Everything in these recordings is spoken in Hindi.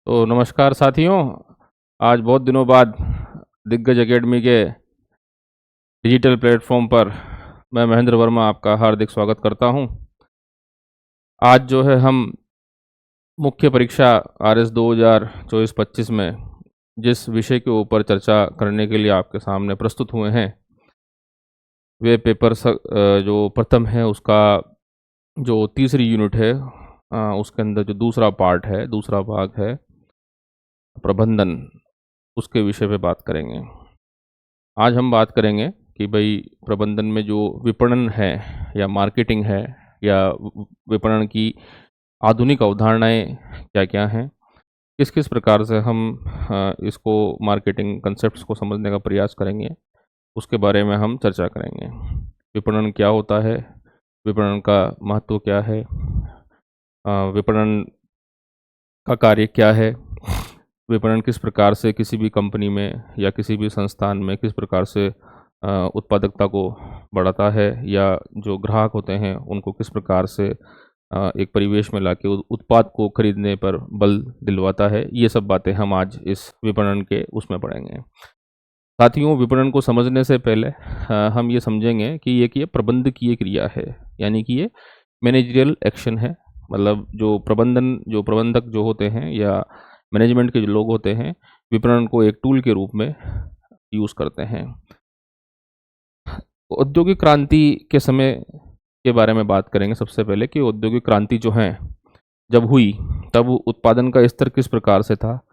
तो नमस्कार साथियों। आज बहुत दिनों बाद दिग्गज एकेडमी के डिजिटल प्लेटफॉर्म पर मैं महेंद्र वर्मा आपका हार्दिक स्वागत करता हूं। आज जो है हम मुख्य परीक्षा RS 2024-25 में जिस विषय के ऊपर चर्चा करने के लिए आपके सामने प्रस्तुत हुए हैं, वे पेपर जो प्रथम है उसका जो तीसरी यूनिट है, उसके अंदर जो दूसरा पार्ट है, दूसरा भाग है प्रबंधन, उसके विषय पे बात करेंगे। आज हम बात करेंगे कि भाई प्रबंधन में जो विपणन है या मार्केटिंग है या विपणन की आधुनिक अवधारणाएं क्या-क्या हैं, किस-किस प्रकार से हम इसको मार्केटिंग कॉन्सेप्ट्स को समझने का प्रयास करेंगे, उसके बारे में हम चर्चा करेंगे। विपणन क्या होता है? विपणन का महत्व क्या है? विपणन का कार्य क्या है? विपणन किस प्रकार से किसी भी कंपनी में या किसी भी संस्थान में किस प्रकार से उत्पादकता को बढ़ाता है या जो ग्राहक होते हैं उनको किस प्रकार से एक परिवेश में लाके उत्पाद को खरीदने पर बल दिलवाता है। ये सब बातें हम आज इस विपणन के उसमें पढ़ेंगे। साथियों, विपणन को समझने से पहले हम ये समझेंगे कि ये प्रबंधकीय क्रिया है, यानी कि ये मैनेजरियल एक्शन है। मतलब जो प्रबंधक जो होते हैं या मैनेजमेंट के जो लोग होते हैं, विपणन को एक टूल के रूप में यूज़ करते हैं। औद्योगिक क्रांति के समय के बारे में बात करेंगे सबसे पहले कि औद्योगिक क्रांति जो है जब हुई तब उत्पादन का स्तर किस प्रकार से था।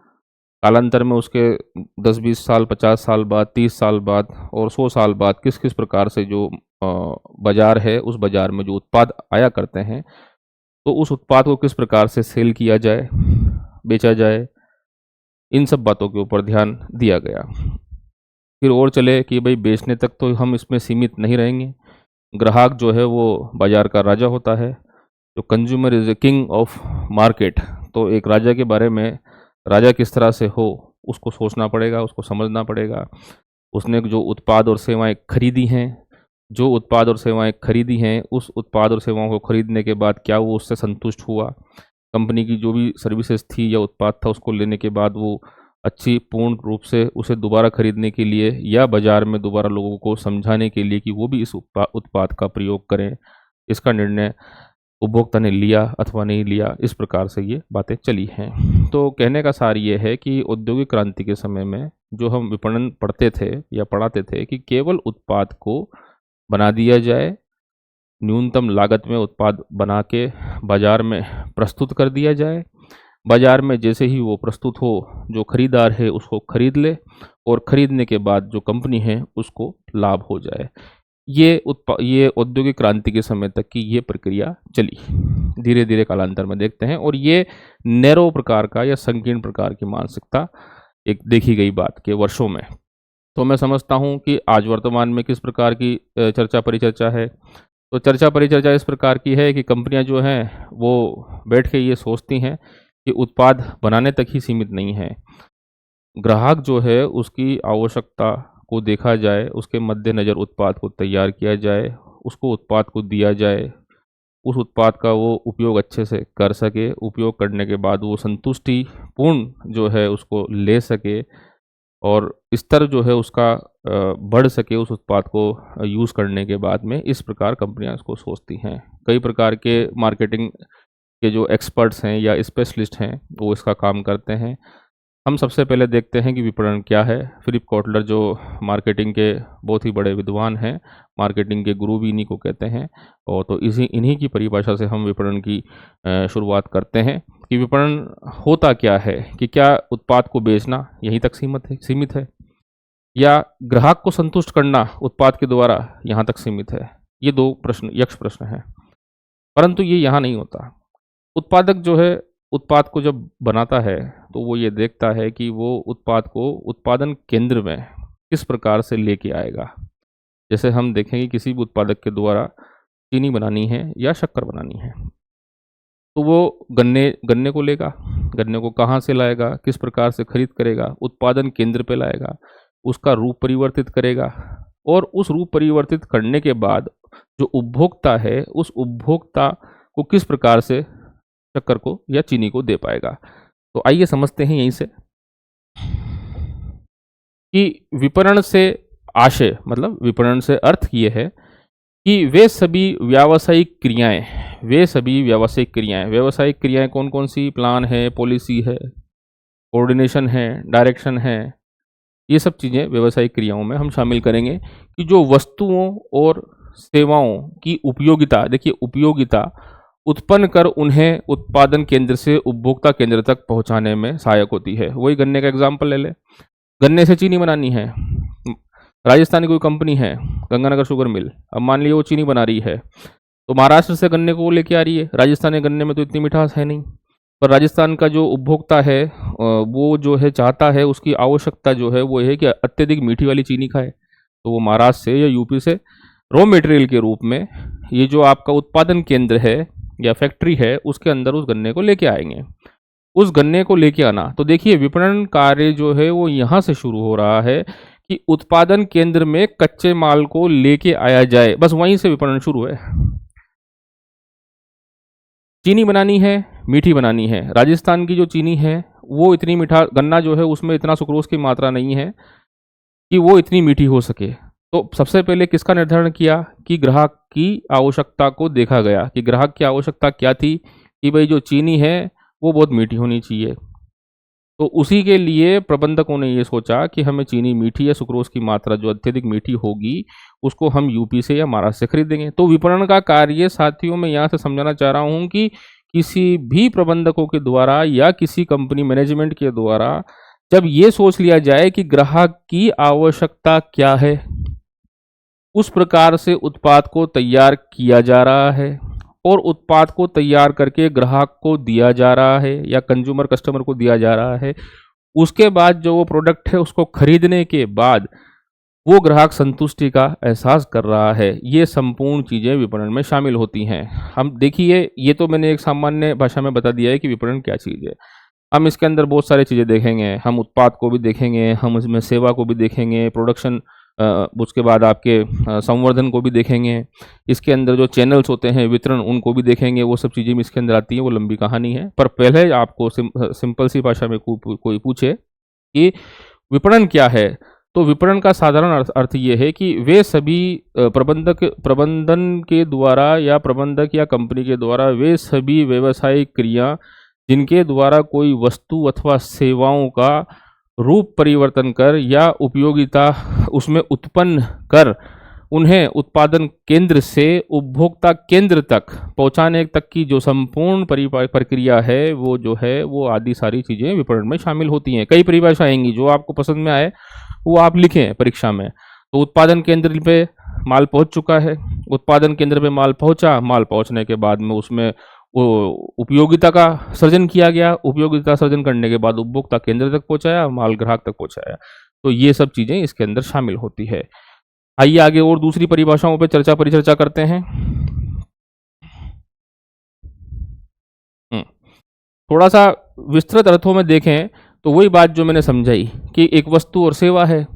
कालांतर में उसके 10-20 साल, 50 साल बाद, 30 साल बाद और 100 साल बाद किस किस प्रकार से जो बाज़ार है, उस बाज़ार में जो उत्पाद आया करते हैं, तो उस उत्पाद को किस प्रकार से सेल किया जाए, बेचा जाए, इन सब बातों के ऊपर ध्यान दिया गया। फिर और चले कि भाई बेचने तक तो हम इसमें सीमित नहीं रहेंगे। ग्राहक जो है वो बाज़ार का राजा होता है। जो consumer is a king of market, तो एक राजा के बारे में राजा किस तरह से हो उसको सोचना पड़ेगा, उसको समझना पड़ेगा। उसने जो उत्पाद और सेवाएं खरीदी हैं, उस उत्पाद और सेवाओं को खरीदने के बाद क्या वो उससे संतुष्ट हुआ? कंपनी की जो भी सर्विसेज थी या उत्पाद था उसको लेने के बाद वो अच्छी पूर्ण रूप से उसे दोबारा खरीदने के लिए या बाज़ार में दोबारा लोगों को समझाने के लिए कि वो भी इस उत्पाद का प्रयोग करें, इसका निर्णय उपभोक्ता ने लिया अथवा नहीं लिया। इस प्रकार से ये बातें चली हैं। तो कहने का सार ये है कि औद्योगिक क्रांति के समय में जो हम विपणन पढ़ते थे या पढ़ाते थे कि केवल उत्पाद को बना दिया जाए, न्यूनतम लागत में उत्पाद बना के बाज़ार में प्रस्तुत कर दिया जाए। बाज़ार में जैसे ही वो प्रस्तुत हो, जो खरीदार है उसको खरीद ले और खरीदने के बाद जो कंपनी है उसको लाभ हो जाए। ये औद्योगिक क्रांति के समय तक की ये प्रक्रिया चली। धीरे धीरे कालांतर में देखते हैं और ये नैरो प्रकार का या संकीर्ण प्रकार की मानसिकता एक देखी गई बात के वर्षों में। तो मैं समझता हूँ कि आज वर्तमान में किस प्रकार की चर्चा परिचर्चा है। तो चर्चा परिचर्चा इस प्रकार की है कि कंपनियां जो हैं वो बैठ के ये सोचती हैं कि उत्पाद बनाने तक ही सीमित नहीं है। ग्राहक जो है उसकी आवश्यकता को देखा जाए, उसके मद्देनज़र उत्पाद को तैयार किया जाए, उसको उत्पाद को दिया जाए, उस उत्पाद का वो उपयोग अच्छे से कर सके, उपयोग करने के बाद वो संतुष्टि पूर्ण जो है उसको ले सके और स्तर जो है उसका बढ़ सके उस उत्पाद को यूज़ करने के बाद में। इस प्रकार कंपनियां इसको सोचती हैं। कई प्रकार के मार्केटिंग के जो एक्सपर्ट्स हैं या स्पेशलिस्ट हैं वो इसका काम करते हैं। हम सबसे पहले देखते हैं कि विपणन क्या है। फिलिप कॉटलर जो मार्केटिंग के बहुत ही बड़े विद्वान हैं, मार्केटिंग के गुरु भी इन्हीं को कहते हैं। और तो इन्हीं की परिभाषा से हम विपणन की शुरुआत करते हैं कि विपणन होता क्या है, कि क्या उत्पाद को बेचना यहीं तक सीमित है या ग्राहक को संतुष्ट करना उत्पाद के द्वारा यहाँ तक सीमित है। ये दो यक्ष प्रश्न हैं, परंतु ये यहाँ नहीं होता। उत्पादक जो है उत्पाद को जब बनाता है तो वो ये देखता है कि वो उत्पाद को उत्पादन केंद्र में किस प्रकार से लेके आएगा। जैसे हम देखेंगे किसी भी उत्पादक के द्वारा चीनी बनानी है या शक्कर बनानी है, तो वो गन्ने को लेगा, गन्ने को कहाँ से लाएगा, किस प्रकार से खरीद करेगा, उत्पादन केंद्र पे लाएगा, उसका रूप परिवर्तित करेगा और उस रूप परिवर्तित करने के बाद जो उपभोक्ता है उस उपभोक्ता को किस प्रकार से शक्कर को या चीनी को दे पाएगा। तो आइए समझते हैं यहीं से कि विपणन से आशय, मतलब विपणन से अर्थ ये है कि वे सभी व्यावसायिक क्रियाएं, व्यावसायिक क्रियाएं कौन कौन सी? प्लान है, पॉलिसी है, कोऑर्डिनेशन है, डायरेक्शन है, ये सब चीज़ें व्यावसायिक क्रियाओं में हम शामिल करेंगे कि जो वस्तुओं और सेवाओं की उपयोगिता, देखिए उपयोगिता उत्पन्न कर उन्हें उत्पादन केंद्र से उपभोक्ता केंद्र तक पहुंचाने में सहायक होती है। वही गन्ने का एग्जाम्पल ले ले, गन्ने से चीनी बनानी है, राजस्थान की कोई कंपनी है गंगानगर शुगर मिल, अब मान लीजिए वो चीनी बना रही है, तो महाराष्ट्र से गन्ने को लेके आ रही है। राजस्थान के गन्ने में तो इतनी मिठास है नहीं, पर राजस्थान का जो उपभोक्ता है वो जो है चाहता है, उसकी आवश्यकता जो है वो है कि अत्यधिक मीठी वाली चीनी खाए, तो वो महाराष्ट्र से या यूपी से रॉ मटेरियल के रूप में ये जो आपका उत्पादन केंद्र है या फैक्ट्री है उसके अंदर उस गन्ने को लेके आएंगे। उस गन्ने को लेके आना, तो देखिए विपणन कार्य जो है वो यहाँ से शुरू हो रहा है कि उत्पादन केंद्र में कच्चे माल को लेके आया जाए, बस वहीं से विपणन शुरू है। चीनी बनानी है, मीठी बनानी है। राजस्थान की जो चीनी है वो इतनी मीठा, गन्ना जो है उसमें इतना सुक्रोज की मात्रा नहीं है कि वो इतनी मीठी हो सके। तो सबसे पहले किसका निर्धारण किया कि ग्राहक की आवश्यकता को देखा गया कि ग्राहक की आवश्यकता क्या थी कि भाई जो चीनी है वो बहुत मीठी होनी चाहिए। तो उसी के लिए प्रबंधकों ने ये सोचा कि हमें चीनी मीठी या सुक्रोज की मात्रा जो अत्यधिक मीठी होगी उसको हम यूपी से या महाराष्ट्र से खरीदेंगे। तो विपणन का कार्य साथियों मैं यहाँ से समझाना चाह रहा हूँ कि किसी भी प्रबंधकों के द्वारा या किसी कंपनी मैनेजमेंट के द्वारा जब ये सोच लिया जाए कि ग्राहक की आवश्यकता क्या है, उस प्रकार से उत्पाद को तैयार किया जा रहा है और उत्पाद को तैयार करके ग्राहक को दिया जा रहा है या कंज्यूमर कस्टमर को दिया जा रहा है, उसके बाद जो वो प्रोडक्ट है उसको खरीदने के बाद वो ग्राहक संतुष्टि का एहसास कर रहा है, ये संपूर्ण चीज़ें विपणन में शामिल होती हैं। हम देखिए, ये तो मैंने एक सामान्य भाषा में बता दिया है कि विपणन क्या चीज़ है। हम इसके अंदर बहुत सारी चीज़ें देखेंगे, हम उत्पाद को भी देखेंगे, हम उसमें सेवा को भी देखेंगे, प्रोडक्शन, उसके बाद आपके संवर्धन को भी देखेंगे, इसके अंदर जो चैनल्स होते हैं वितरण उनको भी देखेंगे, वो सब चीज़ें भी इसके अंदर आती हैं, वो लंबी कहानी है। पर पहले आपको सिंपल सी भाषा में कोई पूछे कि विपणन क्या है, तो विपणन का साधारण अर्थ ये है कि वे सभी प्रबंधन के द्वारा या प्रबंधक या कंपनी के द्वारा वे सभी व्यवसायिक क्रिया जिनके द्वारा कोई वस्तु अथवा सेवाओं का रूप परिवर्तन कर या उपयोगिता उसमें उत्पन्न कर उन्हें उत्पादन केंद्र से उपभोक्ता केंद्र तक पहुंचाने तक की जो संपूर्ण प्रक्रिया है वो जो है वो आदि सारी चीज़ें विपणन में शामिल होती हैं। कई परिभाषा आएंगी, जो आपको पसंद में आए वो आप लिखें परीक्षा में। तो उत्पादन केंद्र पे माल पहुंच चुका है, उत्पादन केंद्र पे माल पहुंचा, माल पहुंचने के बाद में उसमें वो उपयोगिता का सृजन किया गया, उपयोगिता सृजन करने के बाद उपभोक्ता केंद्र तक पहुंचाया, माल ग्राहक तक पहुंचाया। तो ये सब चीज़ें इसके अंदर शामिल होती है। आइए आगे और दूसरी परिभाषाओं पे परिचर्चा करते हैं। थोड़ा सा विस्तृत अर्थों में देखें तो वही बात जो मैंने समझाई कि एक वस्तु और सेवा है,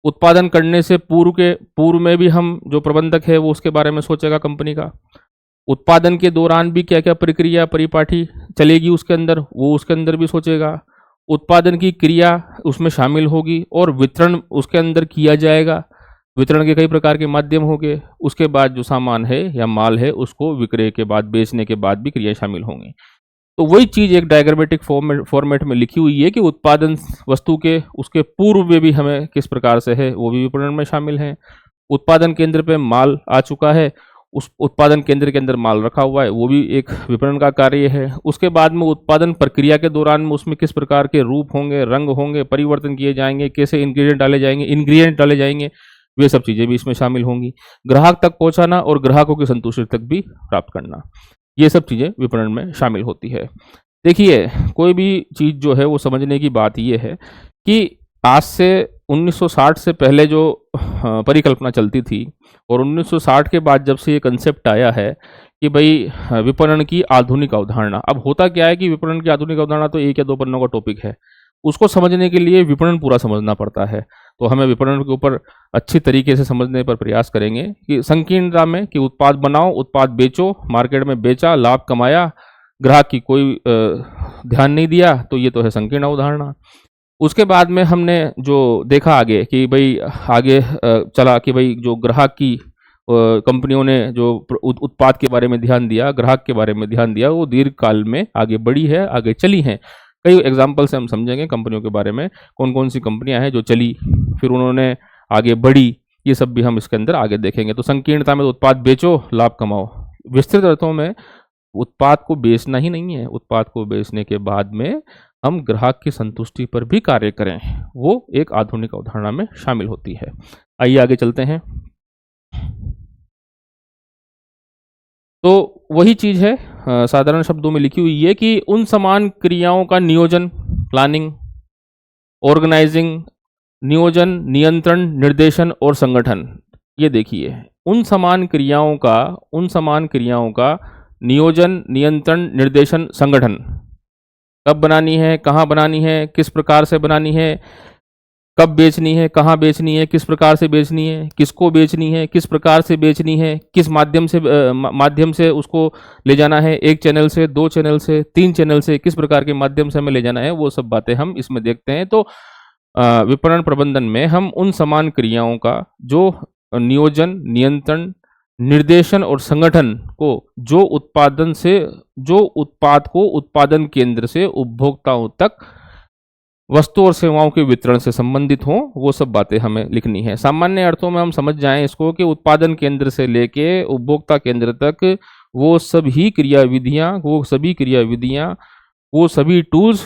उत्पादन करने से पूर्व में भी हम जो प्रबंधक है वो उसके बारे में सोचेगा कंपनी का, उत्पादन के दौरान भी क्या क्या प्रक्रिया परिपाटी चलेगी उसके अंदर, वो उसके अंदर भी सोचेगा, उत्पादन की क्रिया उसमें शामिल होगी और वितरण उसके अंदर किया जाएगा, वितरण के कई प्रकार के माध्यम होंगे, उसके बाद जो सामान है या माल है उसको विक्रय के बाद बेचने के बाद भी क्रियाएं शामिल होंगी। तो वही चीज़ एक डायग्रामेटिक फॉर्मेट में लिखी हुई है कि उत्पादन वस्तु के उसके पूर्व में भी हमें किस प्रकार से है वो भी विपणन में शामिल है। उत्पादन केंद्र पे माल आ चुका है, उस उत्पादन केंद्र के अंदर माल रखा हुआ है, वो भी एक विपणन का कार्य है। उसके बाद में उत्पादन प्रक्रिया के दौरान में उसमें किस प्रकार के रूप होंगे, रंग होंगे, परिवर्तन किए जाएंगे, कैसे इंग्रेडिएंट डाले जाएंगे, वे सब चीज़ें भी इसमें शामिल होंगी। ग्राहक तक पहुंचाना और ग्राहकों की संतुष्टि तक भी प्राप्त करना, ये सब चीज़ें विपणन में शामिल होती है। देखिए, कोई भी चीज़ जो है वो समझने की बात ये है कि आज से 1960 से पहले जो परिकल्पना चलती थी और 1960 के बाद जब से ये कंसेप्ट आया है कि भाई विपणन की आधुनिक अवधारणा, अब होता क्या है कि विपणन की आधुनिक अवधारणा तो 1 या 2 पन्नों का टॉपिक है, उसको समझने के लिए विपणन पूरा समझना पड़ता है। तो हमें विपणन के ऊपर अच्छी तरीके से समझने पर प्रयास करेंगे कि संकीर्णता में कि उत्पाद बनाओ, उत्पाद बेचो, मार्केट में बेचा, लाभ कमाया, ग्राहक की कोई ध्यान नहीं दिया तो ये तो है संकीर्ण अवधारणा। उसके बाद में हमने जो देखा आगे कि भाई आगे चला कि भाई जो ग्राहक की कंपनियों ने जो उत्पाद के बारे में ध्यान दिया, ग्राहक के बारे में ध्यान दिया, वो दीर्घ काल में आगे बढ़ी है, आगे चली हैं। कई एग्जाम्पल से हम समझेंगे कंपनियों के बारे में, कौन कौन सी कंपनियां हैं जो चली, फिर उन्होंने आगे बढ़ी, ये सब भी हम इसके अंदर आगे देखेंगे। तो संकीर्णता में तो उत्पाद बेचो, लाभ कमाओ। विस्तृत अर्थों में उत्पाद को बेचना ही नहीं है, उत्पाद को बेचने के बाद में हम ग्राहक की संतुष्टि पर भी कार्य करें, वो एक आधुनिक अवधारणा में शामिल होती है। आइए आगे चलते हैं। तो वही चीज है साधारण शब्दों में लिखी हुई है कि उन समान क्रियाओं का नियोजन, प्लानिंग, ऑर्गेनाइजिंग, नियोजन, नियंत्रण, निर्देशन और संगठन। ये देखिए, उन समान क्रियाओं का नियोजन, नियंत्रण, निर्देशन, संगठन कब बनानी है, कहाँ बनानी है, किस प्रकार से बनानी है, कब बेचनी है, कहाँ बेचनी है, किस प्रकार से बेचनी है, किसको बेचनी है, किस प्रकार से बेचनी है, किस माध्यम से उसको ले जाना है, एक चैनल से, 2 चैनल से, 3 चैनल से, किस प्रकार के माध्यम से हमें ले जाना है, वो सब बातें हम इसमें देखते हैं। तो विपणन प्रबंधन में हम उन समान क्रियाओं का जो नियोजन, नियंत्रण, निर्देशन और संगठन को जो उत्पाद को उत्पादन केंद्र से उपभोक्ताओं तक वस्तु और सेवाओं के वितरण से संबंधित हो, वो सब बातें हमें लिखनी है। सामान्य अर्थों में हम समझ जाएं इसको कि उत्पादन केंद्र से लेके उपभोक्ता केंद्र तक वो सभी क्रियाविधियां, वो सभी टूल्स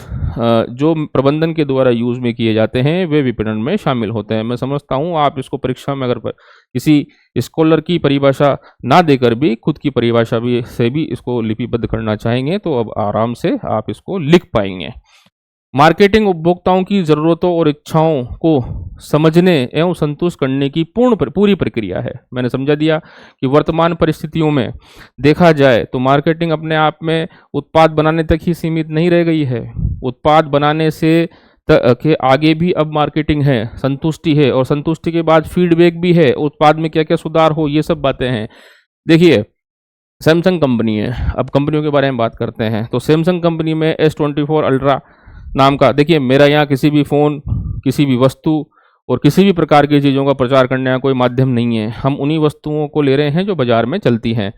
जो प्रबंधन के द्वारा यूज में किए जाते हैं, वे विपणन में शामिल होते हैं। मैं समझता हूँ आप इसको परीक्षा में अगर किसी स्कॉलर की परिभाषा ना देकर भी खुद की परिभाषा से भी इसको लिपिबद्ध करना चाहेंगे तो अब आराम से आप इसको लिख पाएंगे। मार्केटिंग उपभोक्ताओं की जरूरतों और इच्छाओं को समझने एवं संतुष्ट करने की पूरी प्रक्रिया है। मैंने समझा दिया कि वर्तमान परिस्थितियों में देखा जाए तो मार्केटिंग अपने आप में उत्पाद बनाने तक ही सीमित नहीं रह गई है। उत्पाद बनाने से के आगे भी अब मार्केटिंग है, संतुष्टि है, और संतुष्टि के बाद फीडबैक भी है, उत्पाद में क्या क्या सुधार हो, ये सब बातें हैं। देखिए, सैमसंग कंपनी है, अब कंपनियों के बारे में बात करते हैं। तो सैमसंग कंपनी में S24 अल्ट्रा नाम का, देखिए मेरा यहाँ किसी भी फ़ोन, किसी भी वस्तु और किसी भी प्रकार की चीज़ों का प्रचार करने का कोई माध्यम नहीं है। हम उन्हीं वस्तुओं को ले रहे हैं जो बाजार में चलती हैं।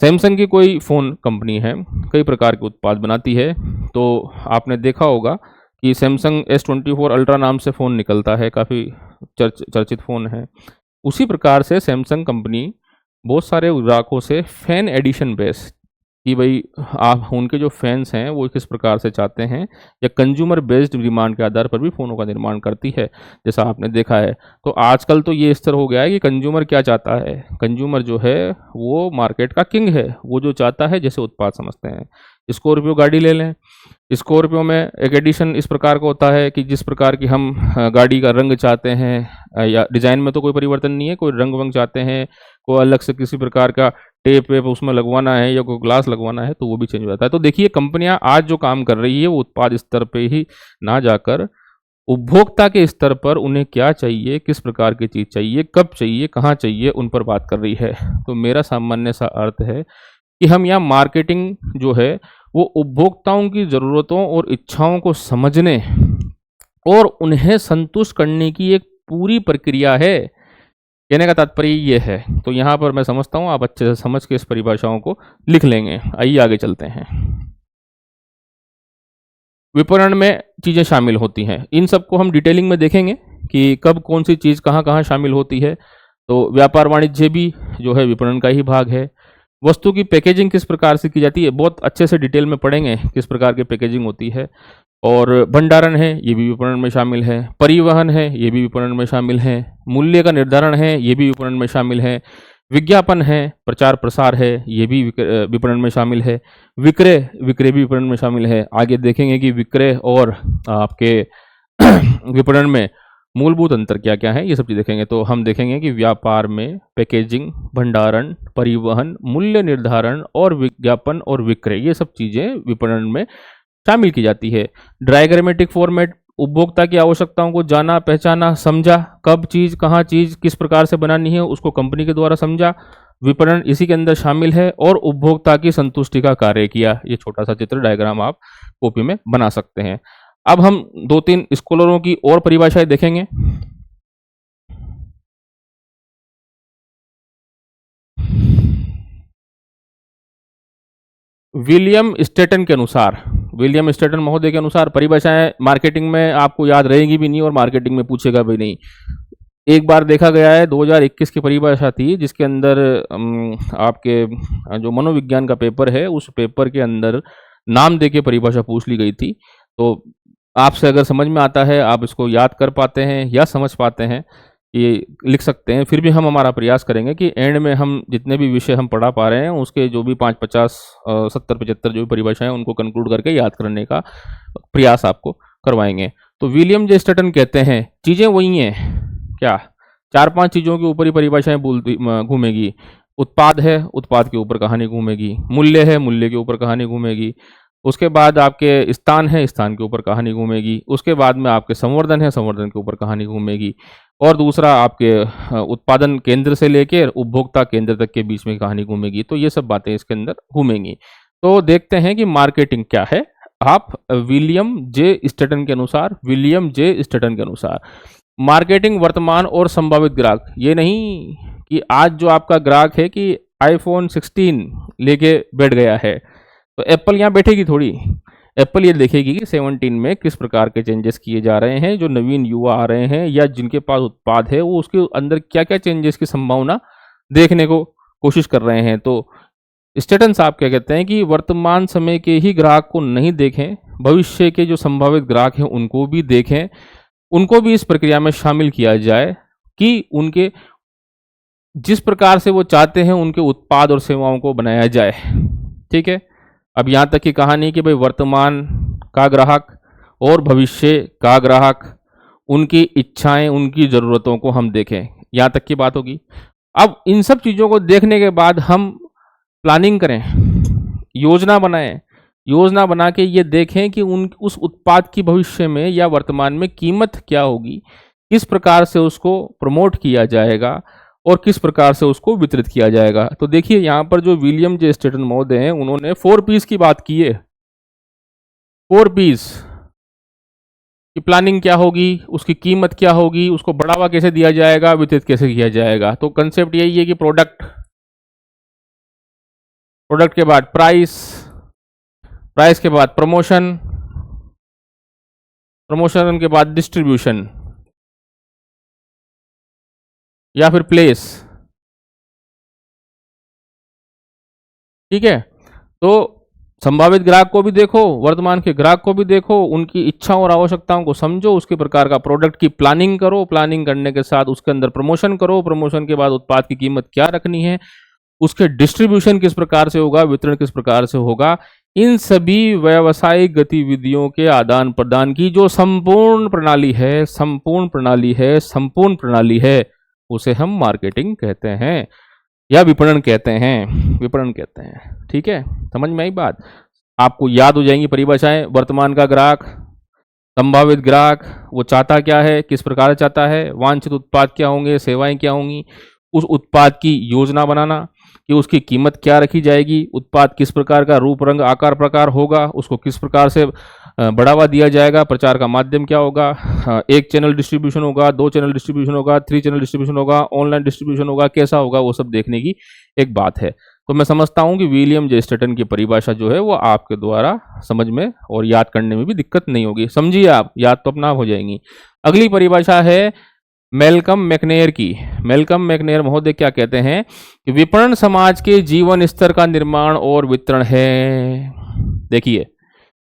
सैमसंग की कोई फ़ोन कंपनी है, कई प्रकार के उत्पाद बनाती है। तो आपने देखा होगा कि सैमसंग S24 अल्ट्रा नाम से फ़ोन निकलता है, काफ़ी चर्चित फ़ोन है। उसी प्रकार से सैमसंग कंपनी बहुत सारे ग्राहकों से फैन एडिशन बेस्ड कि भाई आप उनके जो फैंस हैं वो किस प्रकार से चाहते हैं, या कंज्यूमर बेस्ड डिमांड के आधार पर भी फ़ोनों का निर्माण करती है, जैसा आपने देखा है। तो आजकल तो ये स्तर हो गया है कि कंज्यूमर क्या चाहता है, कंज्यूमर जो है वो मार्केट का किंग है, वो जो चाहता है जैसे उत्पाद समझते हैं। स्कॉर्पियो गाड़ी ले लें, स्कॉर्पियो में एक एडिशन इस प्रकार का होता है कि जिस प्रकार की हम गाड़ी का रंग चाहते हैं, या डिज़ाइन में तो कोई परिवर्तन नहीं है, कोई रंग वंग चाहते हैं, कोई अलग से किसी प्रकार का टेप वेप उसमें लगवाना है या कोई ग्लास लगवाना है, तो वो भी चेंज हो जाता है। तो देखिए, कंपनियां आज जो काम कर रही है वो उत्पाद स्तर पे ही ना जाकर उपभोक्ता के स्तर पर उन्हें क्या चाहिए, किस प्रकार की चीज़ चाहिए, कब चाहिए, कहाँ चाहिए, उन पर बात कर रही है। तो मेरा सामान्य सा अर्थ है कि हम यहाँ मार्केटिंग जो है वो उपभोक्ताओं की ज़रूरतों और इच्छाओं को समझने और उन्हें संतुष्ट करने की एक पूरी प्रक्रिया है, कहने का तात्पर्य ये है। तो यहाँ पर मैं समझता हूँ आप अच्छे से समझ के इस परिभाषाओं को लिख लेंगे। आइए आगे चलते हैं। विपणन में चीज़ें शामिल होती हैं, इन सबको हम डिटेलिंग में देखेंगे कि कब कौन सी चीज़ कहाँ कहाँ शामिल होती है। तो व्यापार वाणिज्य भी जो है विपणन का ही भाग है। वस्तु की पैकेजिंग किस प्रकार से की जाती है, बहुत अच्छे से डिटेल में पढ़ेंगे किस प्रकार की पैकेजिंग होती है। और भंडारण है, ये भी विपणन में शामिल है। परिवहन है, ये भी विपणन में शामिल है। मूल्य का निर्धारण है, ये भी विपणन में शामिल है। विज्ञापन है, प्रचार प्रसार है, ये भी विपणन में शामिल है। विक्रय भी विपणन में शामिल है। आगे देखेंगे कि विक्रय और आपके विपणन में मूलभूत अंतर क्या क्या है, ये सब चीज़ देखेंगे। तो हम देखेंगे कि व्यापार में पैकेजिंग, भंडारण, परिवहन, मूल्य निर्धारण और विज्ञापन और विक्रय, ये सब चीज़ें विपणन में शामिल की जाती है। डायग्रामेटिक फॉर्मेट, उपभोक्ता की आवश्यकताओं को जाना, पहचाना, समझा, कब चीज़, कहाँ चीज़, किस प्रकार से बनानी है उसको कंपनी के द्वारा समझा, विपणन इसी के अंदर शामिल है और उपभोक्ता की संतुष्टि का कार्य किया। ये छोटा सा चित्र डायग्राम आप कॉपी में बना सकते हैं। अब हम 2-3 स्कॉलरों की और परिभाषाएं देखेंगे। विलियम स्टेटन के अनुसार, विलियम स्टेटन महोदय के अनुसार परिभाषाएं मार्केटिंग में आपको याद रहेगी भी नहीं और मार्केटिंग में पूछेगा भी नहीं। एक बार देखा गया है 2021 की परिभाषा थी जिसके अंदर आपके जो मनोविज्ञान का पेपर है उस पेपर के अंदर नाम दे के परिभाषा पूछ ली गई थी। तो आपसे अगर समझ में आता है, आप इसको याद कर पाते हैं या समझ पाते हैं, ये लिख सकते हैं। फिर भी हम हमारा प्रयास करेंगे कि एंड में हम जितने भी विषय हम पढ़ा पा रहे हैं उसके जो भी 5-50 70-75 जो भी परिभाषाएं उनको कंक्लूड करके याद करने का प्रयास आपको करवाएंगे। तो विलियम जे स्टटन कहते हैं चीज़ें वही हैं, क्या 4-5 चीज़ों के ऊपर ही परिभाषाएं बोलती घूमेगी। उत्पाद है, उत्पाद के ऊपर कहानी घूमेगी। मूल्य है, मूल्य के ऊपर कहानी घूमेगी। उसके बाद आपके स्थान है, स्थान के ऊपर कहानी घूमेगी। उसके बाद में आपके संवर्धन है, संवर्धन के ऊपर कहानी घूमेगी। और दूसरा आपके उत्पादन केंद्र से लेकर उपभोक्ता केंद्र तक के बीच में कहानी घूमेगी। तो ये सब बातें इसके अंदर घूमेंगी। तो देखते हैं कि मार्केटिंग क्या है। आप विलियम जे स्टटन के अनुसार, विलियम जे स्टटन के अनुसार मार्केटिंग वर्तमान और संभावित ग्राहक, ये नहीं कि आज जो आपका ग्राहक है कि आईफोन 16 लेके बैठ गया है तो एप्पल यहाँ बैठेगी थोड़ी। एप्पल ये देखेगी कि 17 में किस प्रकार के चेंजेस किए जा रहे हैं, जो नवीन युवा आ रहे हैं या जिनके पास उत्पाद है वो उसके अंदर क्या क्या चेंजेस की संभावना देखने को कोशिश कर रहे हैं। तो स्टेटन साहब क्या कहते हैं कि वर्तमान समय के ही ग्राहक को नहीं देखें, भविष्य के जो संभावित ग्राहक हैं उनको भी देखें, उनको भी इस प्रक्रिया में शामिल किया जाए कि उनके जिस प्रकार से वो चाहते हैं उनके उत्पाद और सेवाओं को बनाया जाए। ठीक है, अब यहाँ तक की कहानी कि भाई वर्तमान का ग्राहक और भविष्य का ग्राहक, उनकी इच्छाएं, उनकी ज़रूरतों को हम देखें, यहाँ तक की बात होगी। अब इन सब चीज़ों को देखने के बाद हम प्लानिंग करें, योजना बनाएं, योजना बना के ये देखें कि उस उत्पाद की भविष्य में या वर्तमान में कीमत क्या होगी, किस प्रकार से उसको प्रमोट किया जाएगा और किस प्रकार से उसको वितरित किया जाएगा। तो देखिए यहाँ पर जो विलियम जे स्टेटन महोदय हैं उन्होंने 4 पीस की बात की है। 4 पीस की प्लानिंग क्या होगी, उसकी कीमत क्या होगी, उसको बढ़ावा कैसे दिया जाएगा, वितरित कैसे किया जाएगा। तो कंसेप्ट यही है कि प्रोडक्ट, प्रोडक्ट के बाद प्राइस, प्राइस के बाद प्रमोशन, प्रमोशन के बाद डिस्ट्रीब्यूशन या फिर प्लेस। ठीक है, तो संभावित ग्राहक को भी देखो, वर्तमान के ग्राहक को भी देखो, उनकी इच्छाओं और आवश्यकताओं को समझो, उसके प्रकार का प्रोडक्ट की प्लानिंग करो, प्लानिंग करने के साथ उसके अंदर प्रमोशन करो, प्रमोशन के बाद उत्पाद की कीमत क्या रखनी है, उसके डिस्ट्रीब्यूशन किस प्रकार से होगा, वितरण किस प्रकार से होगा। इन सभी व्यावसायिक गतिविधियों के आदान प्रदान की जो संपूर्ण प्रणाली है, संपूर्ण प्रणाली है, संपूर्ण प्रणाली है, उसे हम मार्केटिंग कहते हैं या विपणन कहते हैं, विपणन कहते हैं। ठीक है, समझ में आई बात? आपको याद हो जाएंगी परिभाषाएं। वर्तमान का ग्राहक, संभावित ग्राहक, वो चाहता क्या है, किस प्रकार चाहता है, वांछित उत्पाद क्या होंगे, सेवाएं क्या होंगी, उस उत्पाद की योजना बनाना कि उसकी कीमत क्या रखी जाएगी, उत्पाद किस प्रकार का रूप रंग आकार प्रकार होगा, उसको किस प्रकार से बढ़ावा दिया जाएगा, प्रचार का माध्यम क्या होगा, 1 चैनल डिस्ट्रीब्यूशन होगा, 2 चैनल डिस्ट्रीब्यूशन होगा, 3 चैनल डिस्ट्रीब्यूशन होगा, ऑनलाइन डिस्ट्रीब्यूशन होगा, कैसा होगा, वो सब देखने की एक बात है। तो मैं समझता हूं कि विलियम जे स्टेटन की परिभाषा जो है वो आपके द्वारा समझ में और याद करने में भी दिक्कत नहीं होगी। समझिए आप, याद तो अपना आप हो जाएंगी। अगली परिभाषा है मेलकम मैकनेयर की। मेलकम मैकनेयर महोदय क्या कहते हैं कि विपणन समाज के जीवन स्तर का निर्माण और वितरण है। देखिए,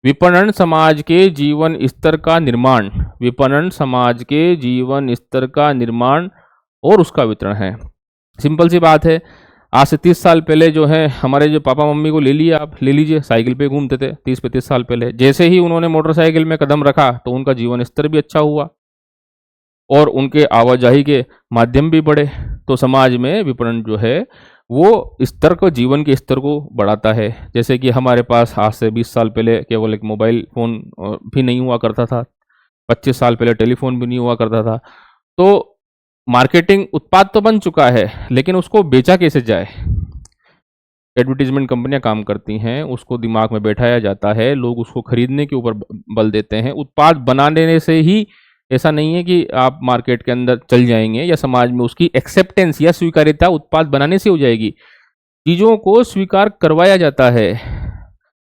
विपणन समाज के जीवन स्तर का निर्माण, विपणन समाज के जीवन स्तर का निर्माण और उसका वितरण है। सिंपल सी बात है, आज से 30 साल पहले जो है हमारे जो पापा मम्मी को ले लिए, आप ले लीजिए, साइकिल पे घूमते थे 30-35 साल पहले। जैसे ही उन्होंने मोटरसाइकिल में कदम रखा तो उनका जीवन स्तर भी अच्छा हुआ और उनके आवाजाही के माध्यम भी बढ़े। तो समाज में विपणन जो है वो स्तर को, जीवन के स्तर को बढ़ाता है। जैसे कि हमारे पास आज से 20 साल पहले केवल एक मोबाइल फ़ोन भी नहीं हुआ करता था, 25 साल पहले टेलीफोन भी नहीं हुआ करता था। तो मार्केटिंग, उत्पाद तो बन चुका है लेकिन उसको बेचा कैसे जाए। एडवर्टीजमेंट कंपनियां काम करती हैं, उसको दिमाग में बैठाया जाता है, लोग उसको खरीदने के ऊपर बल देते हैं। उत्पाद बना देने से ही ऐसा नहीं है कि आप मार्केट के अंदर चल जाएंगे या समाज में उसकी एक्सेप्टेंस या स्वीकार्यता उत्पाद बनाने से हो जाएगी। चीज़ों को स्वीकार करवाया जाता है।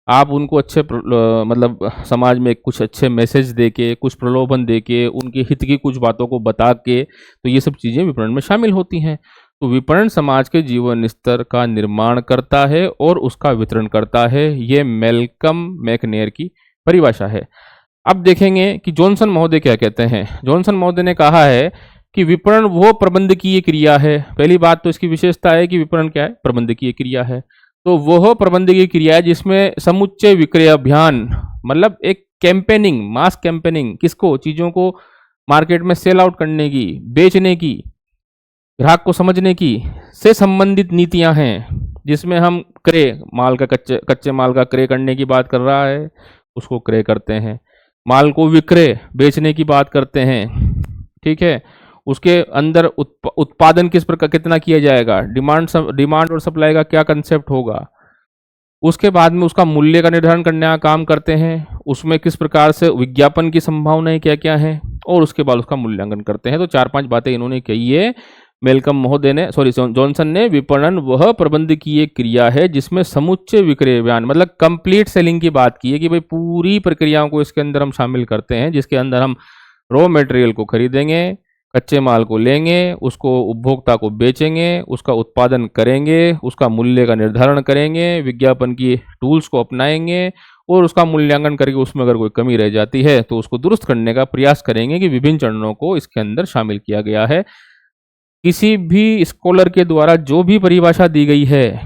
आप उनको अच्छे मतलब समाज में कुछ अच्छे मैसेज देके, कुछ प्रलोभन देके, उनके हित की कुछ बातों को बता के, तो ये सब चीज़ें विपणन में शामिल होती हैं। तो विपणन समाज के जीवन स्तर का निर्माण करता है और उसका वितरण करता है। ये मेलकम मैकनेर की परिभाषा है। अब देखेंगे कि जॉनसन महोदय क्या कहते हैं। जॉनसन महोदय ने कहा है कि विपणन वो प्रबंधकीय क्रिया है। पहली बात तो इसकी विशेषता है कि विपणन क्या है, प्रबंधकीय क्रिया है। तो वह प्रबंधकीय क्रिया है जिसमें समुच्चय विक्रय अभियान, मतलब एक कैंपेनिंग, मास कैंपेनिंग, किसको, चीजों को मार्केट में सेल आउट करने की, बेचने की, ग्राहक को समझने की, से संबंधित नीतियां हैं। जिसमें हम क्रय माल का, कच्चे माल का क्रय करने की बात कर रहा है, उसको क्रय करते हैं। माल को विक्रय, बेचने की बात करते हैं, ठीक है। उसके अंदर उत्पादन किस प्रकार, कितना किया जाएगा, डिमांड और सप्लाई का क्या कंसेप्ट होगा। उसके बाद में उसका मूल्य का निर्धारण करने का काम करते हैं। उसमें किस प्रकार से विज्ञापन की संभावनाएं क्या क्या हैं, और उसके बाद उसका मूल्यांकन करते हैं। तो 4-5 बातें इन्होंने कही है। मेलकम महोदय ने, जॉनसन ने, विपणन वह प्रबंधकीय क्रिया है जिसमें समुच्चय विक्रय अभियान, मतलब कंप्लीट सेलिंग की बात की है कि भाई पूरी प्रक्रियाओं को इसके अंदर हम शामिल करते हैं, जिसके अंदर हम रॉ मटेरियल को खरीदेंगे, कच्चे माल को लेंगे, उसको उपभोक्ता को बेचेंगे, उसका उत्पादन करेंगे, उसका मूल्य का निर्धारण करेंगे, विज्ञापन की टूल्स को अपनाएंगे, और उसका मूल्यांकन करके उसमें अगर कोई कमी रह जाती है तो उसको दुरुस्त करने का प्रयास करेंगे। कि विभिन्न चरणों को इसके अंदर शामिल किया गया है। किसी भी स्कॉलर के द्वारा जो भी परिभाषा दी गई है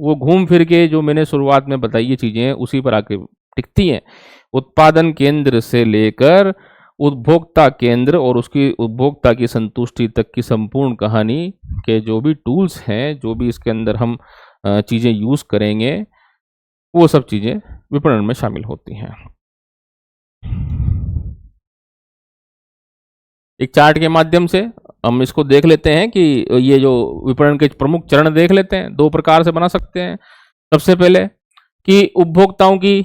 वो घूम फिर के जो मैंने शुरुआत में बताई ये चीजें उसी पर आके टिकती हैं। उत्पादन केंद्र से लेकर उपभोक्ता केंद्र और उसकी उपभोक्ता की संतुष्टि तक की संपूर्ण कहानी के जो भी टूल्स हैं, जो भी इसके अंदर हम चीजें यूज करेंगे, वो सब चीजें विपणन में शामिल होती हैं। एक चार्ट के माध्यम से हम इसको देख लेते हैं कि ये जो विपणन के प्रमुख चरण देख लेते हैं। 2 प्रकार से बना सकते हैं। सबसे पहले कि उपभोक्ताओं की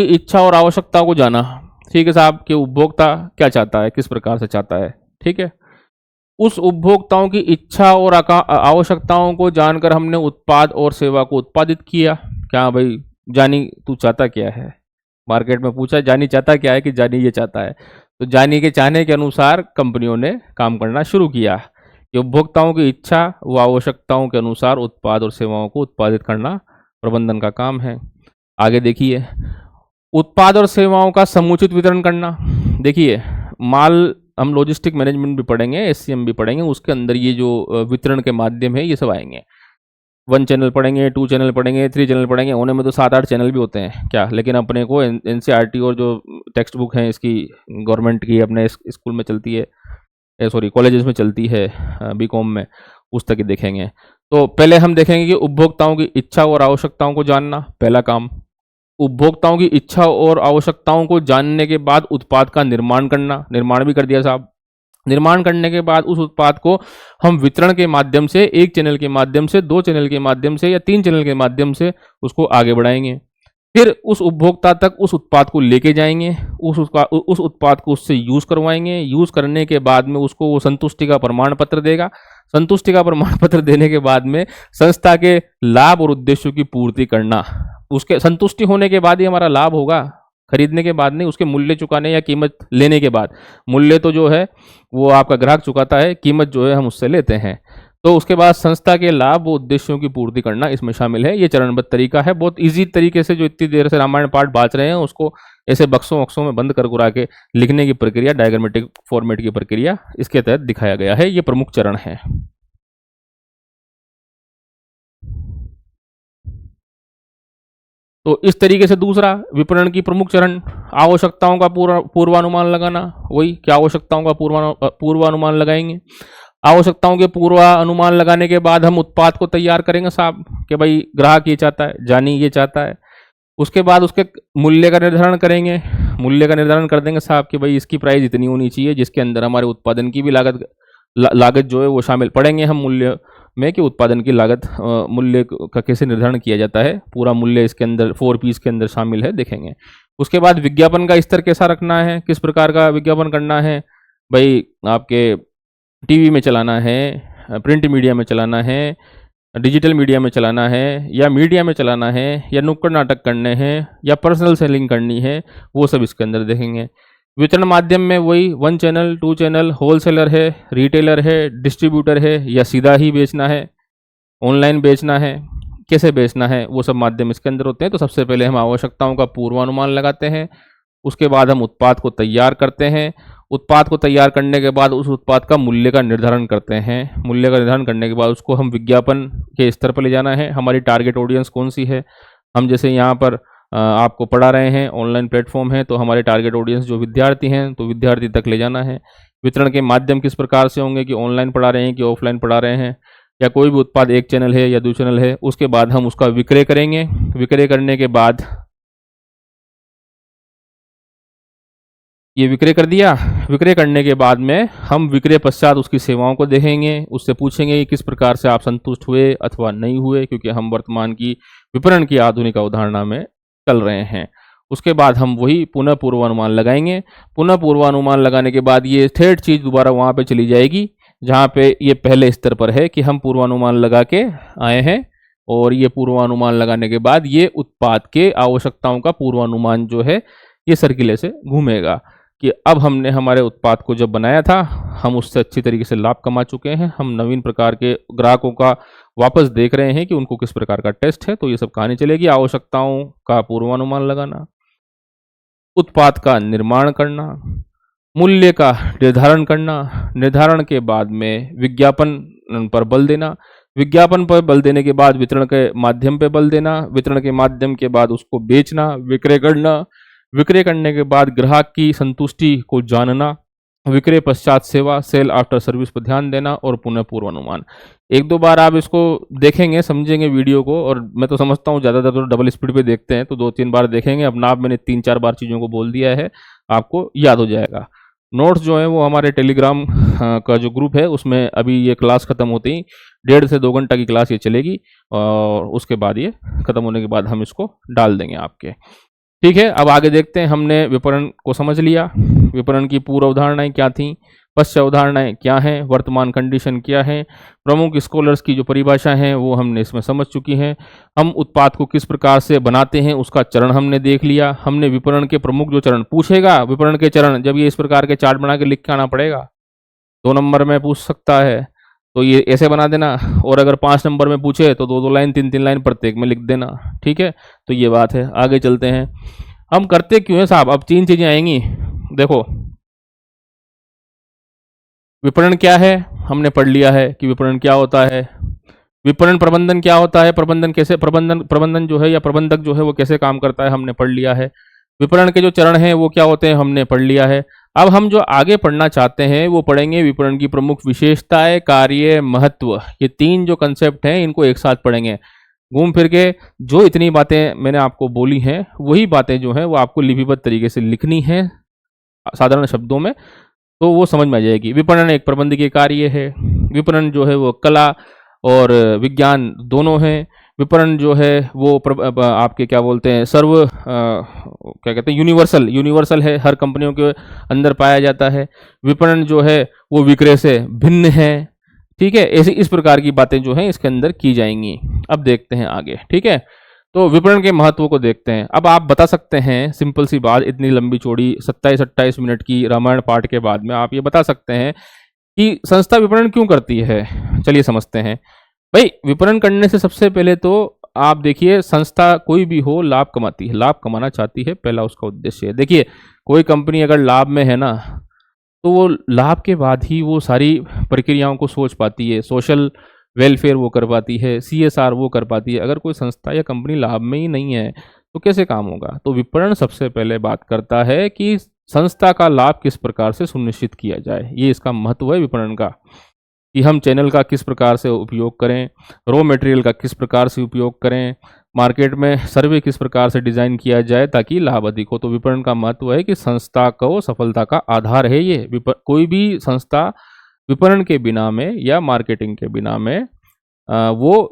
इच्छा और आवश्यकताओं को जाना। ठीक है साहब, कि उपभोक्ता क्या चाहता है, किस प्रकार से चाहता है, ठीक है। उस उपभोक्ताओं की इच्छा और आवश्यकताओं को जानकर हमने उत्पाद और सेवा को उत्पादित किया। क्या भाई जानी तू चाहता क्या है, मार्केट में पूछा जानी चाहता क्या है, कि जानी ये चाहता है। तो जानी के चाहने के अनुसार कंपनियों ने काम करना शुरू किया कि उपभोक्ताओं की इच्छा व आवश्यकताओं के अनुसार उत्पाद और सेवाओं को उत्पादित करना प्रबंधन का काम है। आगे देखिए, उत्पाद और सेवाओं का समुचित वितरण करना। देखिए, माल, हम लॉजिस्टिक मैनेजमेंट भी पढ़ेंगे, एससीएम भी पढ़ेंगे, उसके अंदर ये जो वितरण के माध्यम है ये सब आएंगे। 1 चैनल पढ़ेंगे, 2 चैनल पढ़ेंगे, 3 चैनल पढ़ेंगे, होने में तो 7-8 चैनल भी होते हैं क्या। लेकिन अपने को एनसीईआरटी और जो टेक्स्ट बुक है इसकी गवर्नमेंट की अपने स्कूल में चलती है, सॉरी कॉलेजेस में चलती है, बीकॉम में, उस तक ही देखेंगे। तो पहले हम देखेंगे कि उपभोक्ताओं की इच्छा और आवश्यकताओं को जानना, पहला काम। उपभोक्ताओं की इच्छा और आवश्यकताओं को जानने के बाद उत्पाद का निर्माण करना, निर्माण भी कर दिया साहब। निर्माण करने के बाद उस उत्पाद को हम वितरण के माध्यम से, 1 चैनल के माध्यम से, 2 चैनल के माध्यम से या 3 चैनल के माध्यम से उसको आगे बढ़ाएंगे। फिर उस उपभोक्ता तक उस उत्पाद को लेके जाएंगे, उस उत्पाद को उससे यूज करवाएंगे। यूज करने के बाद में उसको वो संतुष्टि का प्रमाण पत्र देगा। संतुष्टि का प्रमाण पत्र देने के बाद में संस्था के लाभ और उद्देश्यों की पूर्ति करना। उसके संतुष्टि होने के बाद ही हमारा लाभ होगा, खरीदने के बाद नहीं, उसके मूल्य चुकाने या कीमत लेने के बाद। मूल्य तो जो है वो आपका ग्राहक चुकाता है, कीमत जो है हम उससे लेते हैं। तो उसके बाद संस्था के लाभ व उद्देश्यों की पूर्ति करना इसमें शामिल है। ये चरणबद्ध तरीका है, बहुत इजी तरीके से। जो इतनी देर से रामायण पाठ बाँच रहे हैं उसको ऐसे बक्सों वक्सों में बंद कर गुरा के लिखने की प्रक्रिया, डायग्रामेटिक फॉर्मेट की प्रक्रिया इसके तहत दिखाया गया है। ये प्रमुख चरण है। तो इस तरीके से दूसरा विपणन की प्रमुख चरण, आवश्यकताओं का पूर्वानुमान लगाना। वही कि आवश्यकताओं का पूर्वानुमान लगाएंगे। आवश्यकताओं के पूर्वानुमान लगाने के बाद हम उत्पाद को तैयार करेंगे साहब, कि भाई ग्राहक ये चाहता है, जानी ये चाहता है। उसके बाद उसके मूल्य का निर्धारण करेंगे। मूल्य का निर्धारण कर देंगे साहब कि भाई इसकी प्राइस इतनी होनी चाहिए, जिसके अंदर हमारे उत्पादन की भी लागत जो है वो शामिल पड़ेंगे हम मूल्य में, कि उत्पादन की लागत मूल्य का कैसे निर्धारण किया जाता है, पूरा मूल्य इसके अंदर 4Ps के अंदर शामिल है, देखेंगे। उसके बाद विज्ञापन का स्तर कैसा रखना है, किस प्रकार का विज्ञापन करना है, भाई आपके टीवी में चलाना है, प्रिंट मीडिया में चलाना है, डिजिटल मीडिया में चलाना है, या मीडिया में चलाना है, या नुक्कड़ नाटक करने हैं, या पर्सनल सेलिंग करनी है, वो सब इसके अंदर देखेंगे। वितरण माध्यम में वही 1 चैनल, 2 चैनल, होलसेलर है, रिटेलर है, डिस्ट्रीब्यूटर है, या सीधा ही बेचना है, ऑनलाइन बेचना है, कैसे बेचना है, वो सब माध्यम इसके अंदर होते हैं। तो सबसे पहले हम आवश्यकताओं का पूर्वानुमान लगाते हैं, उसके बाद हम उत्पाद को तैयार करते हैं, उत्पाद को तैयार करने के बाद उस उत्पाद का मूल्य का निर्धारण करते हैं, मूल्य का निर्धारण करने के बाद उसको हम विज्ञापन के स्तर पर ले जाना है। हमारी टारगेट ऑडियंस कौन सी है, हम जैसे यहाँ पर आपको पढ़ा रहे हैं, ऑनलाइन प्लेटफॉर्म है, तो हमारे टारगेट ऑडियंस जो विद्यार्थी हैं, तो विद्यार्थी तक ले जाना है। वितरण के माध्यम किस प्रकार से होंगे, कि ऑनलाइन पढ़ा रहे हैं कि ऑफलाइन पढ़ा रहे हैं, या कोई भी उत्पाद 1 चैनल है या 2 चैनल है, उसके बाद हम उसका विक्रय करेंगे। विक्रय करने के बाद ये विक्रय कर दिया, विक्रय करने के बाद में हम विक्रय पश्चात उसकी सेवाओं को देखेंगे, उससे पूछेंगे कि किस प्रकार से आप संतुष्ट हुए अथवा नहीं हुए, क्योंकि हम वर्तमान की विपणन की आधुनिक अवधारणा में चल रहे हैं। उसके बाद हम वही पुनः पूर्वानुमान लगाएंगे। पुनः पूर्वानुमान लगाने के बाद ये थर्ड चीज़ दोबारा वहाँ पे चली जाएगी जहाँ पे ये पहले स्तर पर है कि हम पूर्वानुमान लगा के आए हैं, और ये पूर्वानुमान लगाने के बाद ये उत्पाद के आवश्यकताओं का पूर्वानुमान जो है ये सर्किले से घूमेगा, कि अब हमने हमारे उत्पाद को जब बनाया था, हम उससे अच्छी तरीके से लाभ कमा चुके हैं, हम नवीन प्रकार के ग्राहकों का वापस देख रहे हैं कि उनको किस प्रकार का टेस्ट है, तो ये सब कहानी चलेगी। आवश्यकताओं का पूर्वानुमान लगाना, उत्पाद का निर्माण करना, मूल्य का निर्धारण करना, निर्धारण के बाद में विज्ञापन पर बल देना, विज्ञापन पर बल देने के बाद वितरण के माध्यम पर बल देना, वितरण के माध्यम के बाद उसको बेचना, विक्रय करना, विक्रय करने के बाद ग्राहक की संतुष्टि को जानना, विक्रय पश्चात सेवा, सेल आफ्टर सर्विस पर ध्यान देना, और पुनः पूर्वानुमान। 1-2 बार आप इसको देखेंगे, समझेंगे वीडियो को, और मैं तो समझता हूँ ज़्यादातर तो डबल स्पीड पे देखते हैं, तो 2-3 बार देखेंगे। अपना आप मैंने 3-4 बार चीज़ों को बोल दिया है, आपको याद हो जाएगा। नोट्स जो है वो हमारे टेलीग्राम का जो ग्रुप है उसमें अभी ये क्लास ख़त्म होते ही 1.5 से 2 घंटा की क्लास ये चलेगी, और उसके बाद ये ख़त्म होने के बाद हम इसको डाल देंगे आपके। ठीक है, अब आगे देखते हैं। हमने विपणन को समझ लिया, विपणन की पूर्व अवधारणाएं क्या थी, पश्चात अवधारणाएं क्या हैं, वर्तमान कंडीशन क्या है, प्रमुख स्कॉलर्स की जो परिभाषा है वो हमने इसमें समझ चुकी हैं। हम उत्पाद को किस प्रकार से बनाते हैं उसका चरण हमने देख लिया। हमने विपणन के प्रमुख जो चरण पूछेगा, विपणन के चरण जब ये इस प्रकार के चार्ट बना के लिख के आना पड़ेगा, 2 नंबर में पूछ सकता है तो ये ऐसे बना देना, और अगर 5 नंबर में पूछे तो 2-2 लाइन 3-3 लाइन प्रत्येक में लिख देना। ठीक है, तो ये बात है। आगे चलते हैं, हम करते क्यों है साहब। अब 3 चीजें आएंगी, देखो विपणन क्या है हमने पढ़ लिया है कि विपणन क्या होता है, विपणन प्रबंधन क्या होता है, प्रबंधन कैसे, प्रबंधन जो है या प्रबंधक जो है वो कैसे काम करता है हमने पढ़ लिया है, विपणन के जो चरण हैं वो क्या होते हैं हमने पढ़ लिया है। अब हम जो आगे पढ़ना चाहते हैं वो पढ़ेंगे विपणन की प्रमुख विशेषताएं, कार्य, महत्व। ये 3 जो कंसेप्ट हैं इनको एक साथ पढ़ेंगे। घूम फिर के जो इतनी बातें मैंने आपको बोली हैं वही बातें जो हैं वो आपको लिपिबद्ध तरीके से लिखनी है साधारण शब्दों में, तो वो समझ में आ जाएगी। विपणन एक प्रबंधकीय कार्य है, विपणन जो है वो कला और विज्ञान दोनों हैं। विपणन जो है वो आपके क्या बोलते हैं क्या कहते हैं यूनिवर्सल है, हर कंपनियों के अंदर पाया जाता है। विपणन जो है वो विक्रय से भिन्न है। ठीक है, ऐसी इस प्रकार की बातें जो हैं इसके अंदर की जाएंगी। अब देखते हैं आगे। ठीक है, तो विपणन के महत्व को देखते हैं। अब आप बता सकते हैं, सिंपल सी बात, इतनी लंबी चौड़ी 27-28 मिनट की रामायण पाठ के बाद में आप ये बता सकते हैं कि संस्था विपणन क्यों करती है। चलिए समझते हैं। भाई विपणन करने से सबसे पहले तो आप देखिए, संस्था कोई भी हो लाभ कमाती है, लाभ कमाना चाहती है, पहला उसका उद्देश्य है। देखिए कोई कंपनी अगर लाभ में है ना, तो वो लाभ के बाद ही वो सारी प्रक्रियाओं को सोच पाती है, सोशल वेलफेयर वो कर पाती है, CSR वो कर पाती है। अगर कोई संस्था या कंपनी लाभ में ही नहीं है तो कैसे काम होगा। तो विपणन सबसे पहले बात करता है कि संस्था का लाभ किस प्रकार से सुनिश्चित किया जाए। ये इसका महत्व है विपणन का, कि हम चैनल का किस प्रकार से उपयोग करें, रॉ मटेरियल का किस प्रकार से उपयोग करें, मार्केट में सर्वे किस प्रकार से डिजाइन किया जाए ताकि लाभ अधिक हो। तो विपणन का महत्व है कि संस्था को सफलता का आधार है ये। कोई भी संस्था विपणन के बिना में या मार्केटिंग के बिना में वो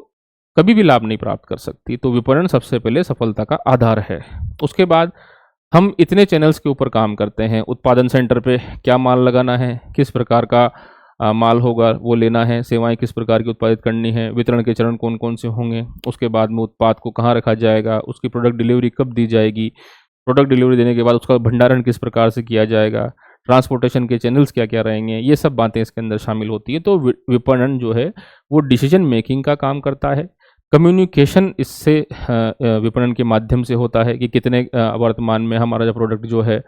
कभी भी लाभ नहीं प्राप्त कर सकती। तो विपणन सबसे पहले सफलता का आधार है। उसके बाद हम इतने चैनल्स के ऊपर काम करते हैं। उत्पादन सेंटर पे क्या माल लगाना है, किस प्रकार का माल होगा वो लेना है, सेवाएं किस प्रकार की उत्पादित करनी है, वितरण के चरण कौन कौन से होंगे, उसके बाद में उत्पाद को कहाँ रखा जाएगा, उसकी प्रोडक्ट डिलीवरी कब दी जाएगी, प्रोडक्ट डिलीवरी देने के बाद उसका भंडारण किस प्रकार से किया जाएगा, ट्रांसपोर्टेशन के चैनल्स क्या क्या रहेंगे, ये सब बातें इसके अंदर शामिल होती है। तो विपणन जो है वो डिसीजन मेकिंग का काम करता है। कम्युनिकेशन इससे विपणन के माध्यम से होता है कि कितने वर्तमान में हमारा जो प्रोडक्ट जो है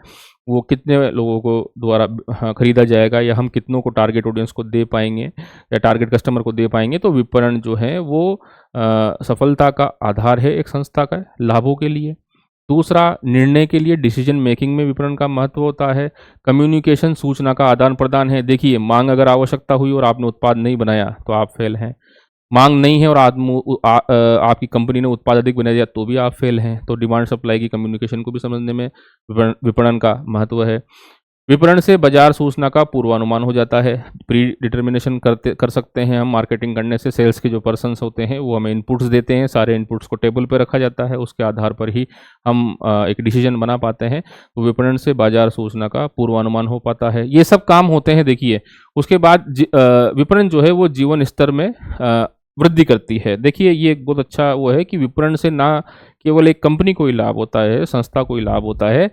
वो कितने लोगों को द्वारा खरीदा जाएगा, या हम कितनों को टारगेट ऑडियंस को दे पाएंगे या टारगेट कस्टमर को दे पाएंगे। तो विपणन जो है वो सफलता का आधार है एक संस्था का लाभों के लिए। दूसरा, निर्णय के लिए डिसीजन मेकिंग में विपणन का महत्व होता है। कम्युनिकेशन सूचना का आदान प्रदान है। देखिए, मांग अगर आवश्यकता हुई और आपने उत्पाद नहीं बनाया तो आप फेल हैं। मांग नहीं है और आपकी कंपनी ने उत्पाद अधिक बना दिया तो भी आप फेल हैं। तो डिमांड सप्लाई की कम्युनिकेशन को भी समझने में विपणन का महत्व है। विपणन से बाजार सूचना का पूर्वानुमान हो जाता है। प्री डिटर्मिनेशन कर सकते हैं हम मार्केटिंग करने से। सेल्स के जो पर्सन्स होते हैं वो हमें इनपुट्स देते हैं, सारे इनपुट्स को टेबल पर रखा जाता है, उसके आधार पर ही हम एक डिसीजन बना पाते हैं। तो विपणन से बाजार सूचना का पूर्वानुमान हो पाता है। ये सब काम होते हैं। देखिए, उसके बाद विपणन जो है वो जीवन स्तर में वृद्धि करती है। देखिए, ये एक बहुत अच्छा वो है कि विपणन से ना केवल एक कंपनी को ही लाभ होता है, संस्था को ही लाभ होता है,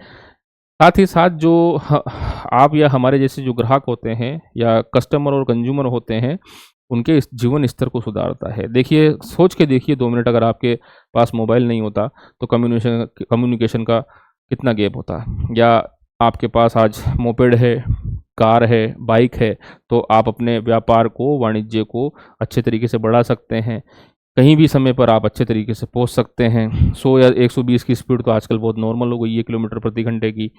साथ ही साथ जो आप या हमारे जैसे जो ग्राहक होते हैं या कस्टमर और कंज्यूमर होते हैं उनके जीवन स्तर को सुधारता है। देखिए, सोच के देखिए 2 मिनट, अगर आपके पास मोबाइल नहीं होता तो कम्युनिकेशन का कितना गैप होता, या आपके पास आज मोपेड है, कार है, बाइक है, तो आप अपने व्यापार को, वाणिज्य को अच्छे तरीके से बढ़ा सकते हैं। कहीं भी समय पर आप अच्छे तरीके से पहुंच सकते हैं। 100 या 120 की स्पीड तो आजकल बहुत नॉर्मल हो गई है, किलोमीटर प्रति घंटे की।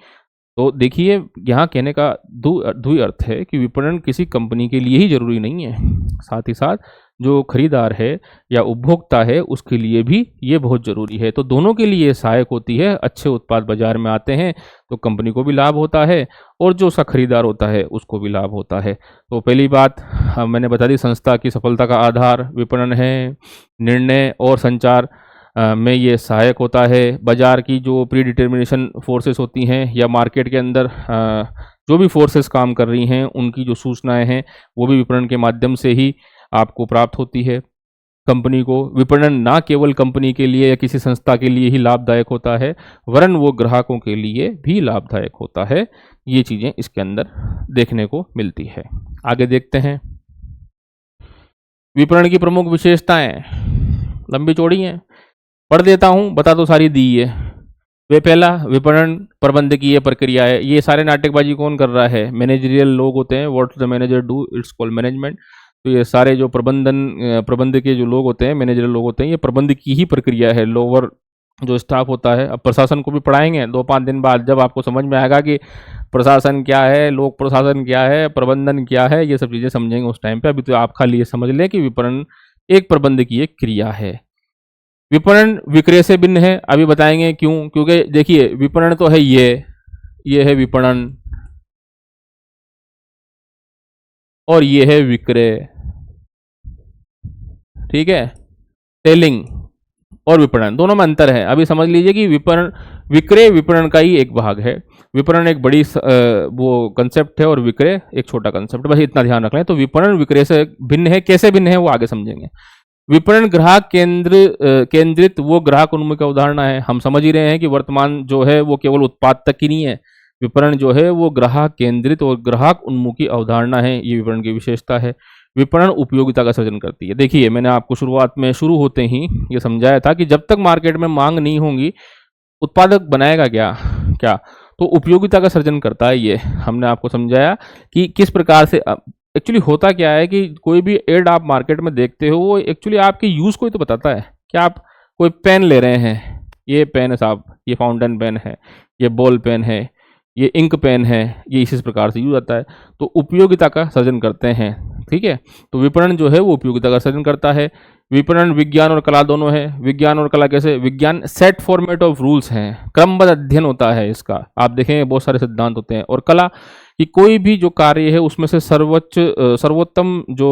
तो देखिए, यहाँ कहने का द्वि अर्थ है कि विपणन किसी कंपनी के लिए ही जरूरी नहीं है, साथ ही साथ जो खरीदार है या उपभोक्ता है उसके लिए भी ये बहुत ज़रूरी है। तो दोनों के लिए सहायक होती है। अच्छे उत्पाद बाजार में आते हैं तो कंपनी को भी लाभ होता है और जो उसका खरीदार होता है उसको भी लाभ होता है। तो पहली बात मैंने बता दी, संस्था की सफलता का आधार विपणन है। निर्णय और संचार में ये सहायक होता है। बाजार की जो प्री डिटर्मिनेशन फोर्सेस होती हैं या मार्केट के अंदर जो भी फोर्सेस काम कर रही हैं उनकी जो सूचनाएं हैं वो भी विपणन के माध्यम से ही आपको प्राप्त होती है। कंपनी को विपणन ना केवल कंपनी के लिए या किसी संस्था के लिए ही लाभदायक होता है, वरन वो ग्राहकों के लिए भी लाभदायक होता है। ये चीज़ें इसके अंदर देखने को मिलती है। आगे देखते हैं। विपणन की प्रमुख विशेषताएं लंबी चौड़ी हैं, पढ़ देता हूँ, बता तो सारी दी है। वे पहला, विपणन प्रबंधकीय प्रक्रिया है। ये सारे नाटकबाजी कौन कर रहा है? मैनेजरियल लोग होते हैं। What the manager do, it's called management. तो ये सारे जो प्रबंध के जो लोग होते हैं, मैनेजरियल लोग होते हैं, ये प्रबंध की ही प्रक्रिया है। लोअर जो स्टाफ होता है, अब प्रशासन को भी पढ़ाएंगे 2-5 दिन बाद, जब आपको समझ में आएगा कि प्रशासन क्या है, लोक प्रशासन क्या है, प्रबंधन क्या है, ये सब चीज़ें समझेंगे उस टाइम पे। अभी तो आप खाली ये समझ लें कि विपणन एक प्रबंधकीय क्रिया है। विपणन विक्रय से भिन्न है, अभी बताएंगे क्यों। क्योंकि देखिए, विपणन तो है ये है विपणन और ये है विक्रय, ठीक है। सेलिंग और विपणन दोनों में अंतर है। अभी समझ लीजिए कि विक्रय विपणन का ही एक भाग है। विपणन एक बड़ी वो कंसेप्ट है और विक्रय एक छोटा कंसेप्ट, बस इतना ध्यान रख लें। तो विपणन विक्रय से भिन्न है। कैसे भिन्न है वो आगे समझेंगे। विपणन ग्राहक केंद्रित वो ग्राहक उन्मुख अवधारणा है। हम समझ ही रहे हैं कि वर्तमान जो है वो केवल उत्पाद तक ही नहीं है। विपणन जो है वो ग्राहक केंद्रित और ग्राहक उन्मुखी अवधारणा है। ये विपणन की विशेषता है। विपणन उपयोगिता का सृजन करती है। देखिए, मैंने आपको शुरुआत में शुरू होते ही ये समझाया था कि जब तक मार्केट में मांग नहीं होगी उत्पादक बनाएगा क्या। तो उपयोगिता का सृजन करता है। ये हमने आपको समझाया कि किस प्रकार से एक्चुअली होता क्या है कि कोई भी एड आप मार्केट में देखते हो वो एक्चुअली आपके यूज़ को ही तो बताता है। कि आप कोई पेन ले रहे हैं, ये पेन है साहब, ये फाउंटेन पेन है, ये बॉल पेन है, ये इंक पेन है, ये इसी प्रकार से यूज आता है। तो उपयोगिता का सृजन करते हैं ठीक है। तो विपणन जो है वो उपयोगिता का सृजन करता है। विपणन विज्ञान और कला दोनों है। विज्ञान और कला कैसे? विज्ञान सेट फॉर्मेट ऑफ रूल्स हैं, क्रमबद्ध अध्ययन होता है इसका, आप देखेंगे बहुत सारे सिद्धांत होते हैं। और कला कि कोई भी जो कार्य है उसमें से सर्वोत्तम जो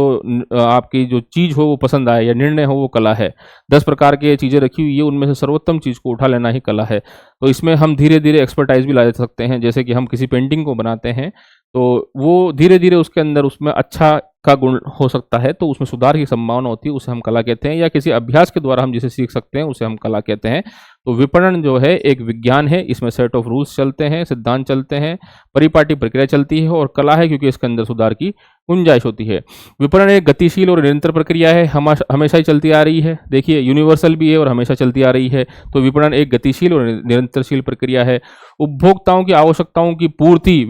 आपकी जो चीज हो वो पसंद आए या निर्णय हो वो कला है। 10 प्रकार की चीजें रखी हुई है, उनमें से सर्वोत्तम चीज को उठा लेना ही कला है। तो इसमें हम धीरे धीरे एक्सपर्टाइज भी ला सकते हैं। जैसे कि हम किसी पेंटिंग को बनाते हैं तो वो धीरे धीरे उसके अंदर उसमें अच्छा का गुण हो सकता है, तो उसमें सुधार की संभावना होती है, उसे हम कला कहते हैं। या किसी अभ्यास के द्वारा हम जिसे सीख सकते हैं उसे हम कला कहते हैं। तो विपणन जो है एक विज्ञान है, इसमें सेट ऑफ रूल्स चलते हैं, सिद्धांत चलते हैं, परिपाटी प्रक्रिया चलती है। और कला है क्योंकि इसके अंदर सुधार की गुंजाइश होती है। विपणन एक गतिशील और निरंतर प्रक्रिया है, हमेशा ही चलती आ रही है। देखिए यूनिवर्सल भी है और हमेशा चलती आ रही है। तो विपणन एक गतिशील और निरंतरशील प्रक्रिया है। उपभोक्ताओं की आवश्यकताओं की पूर्ति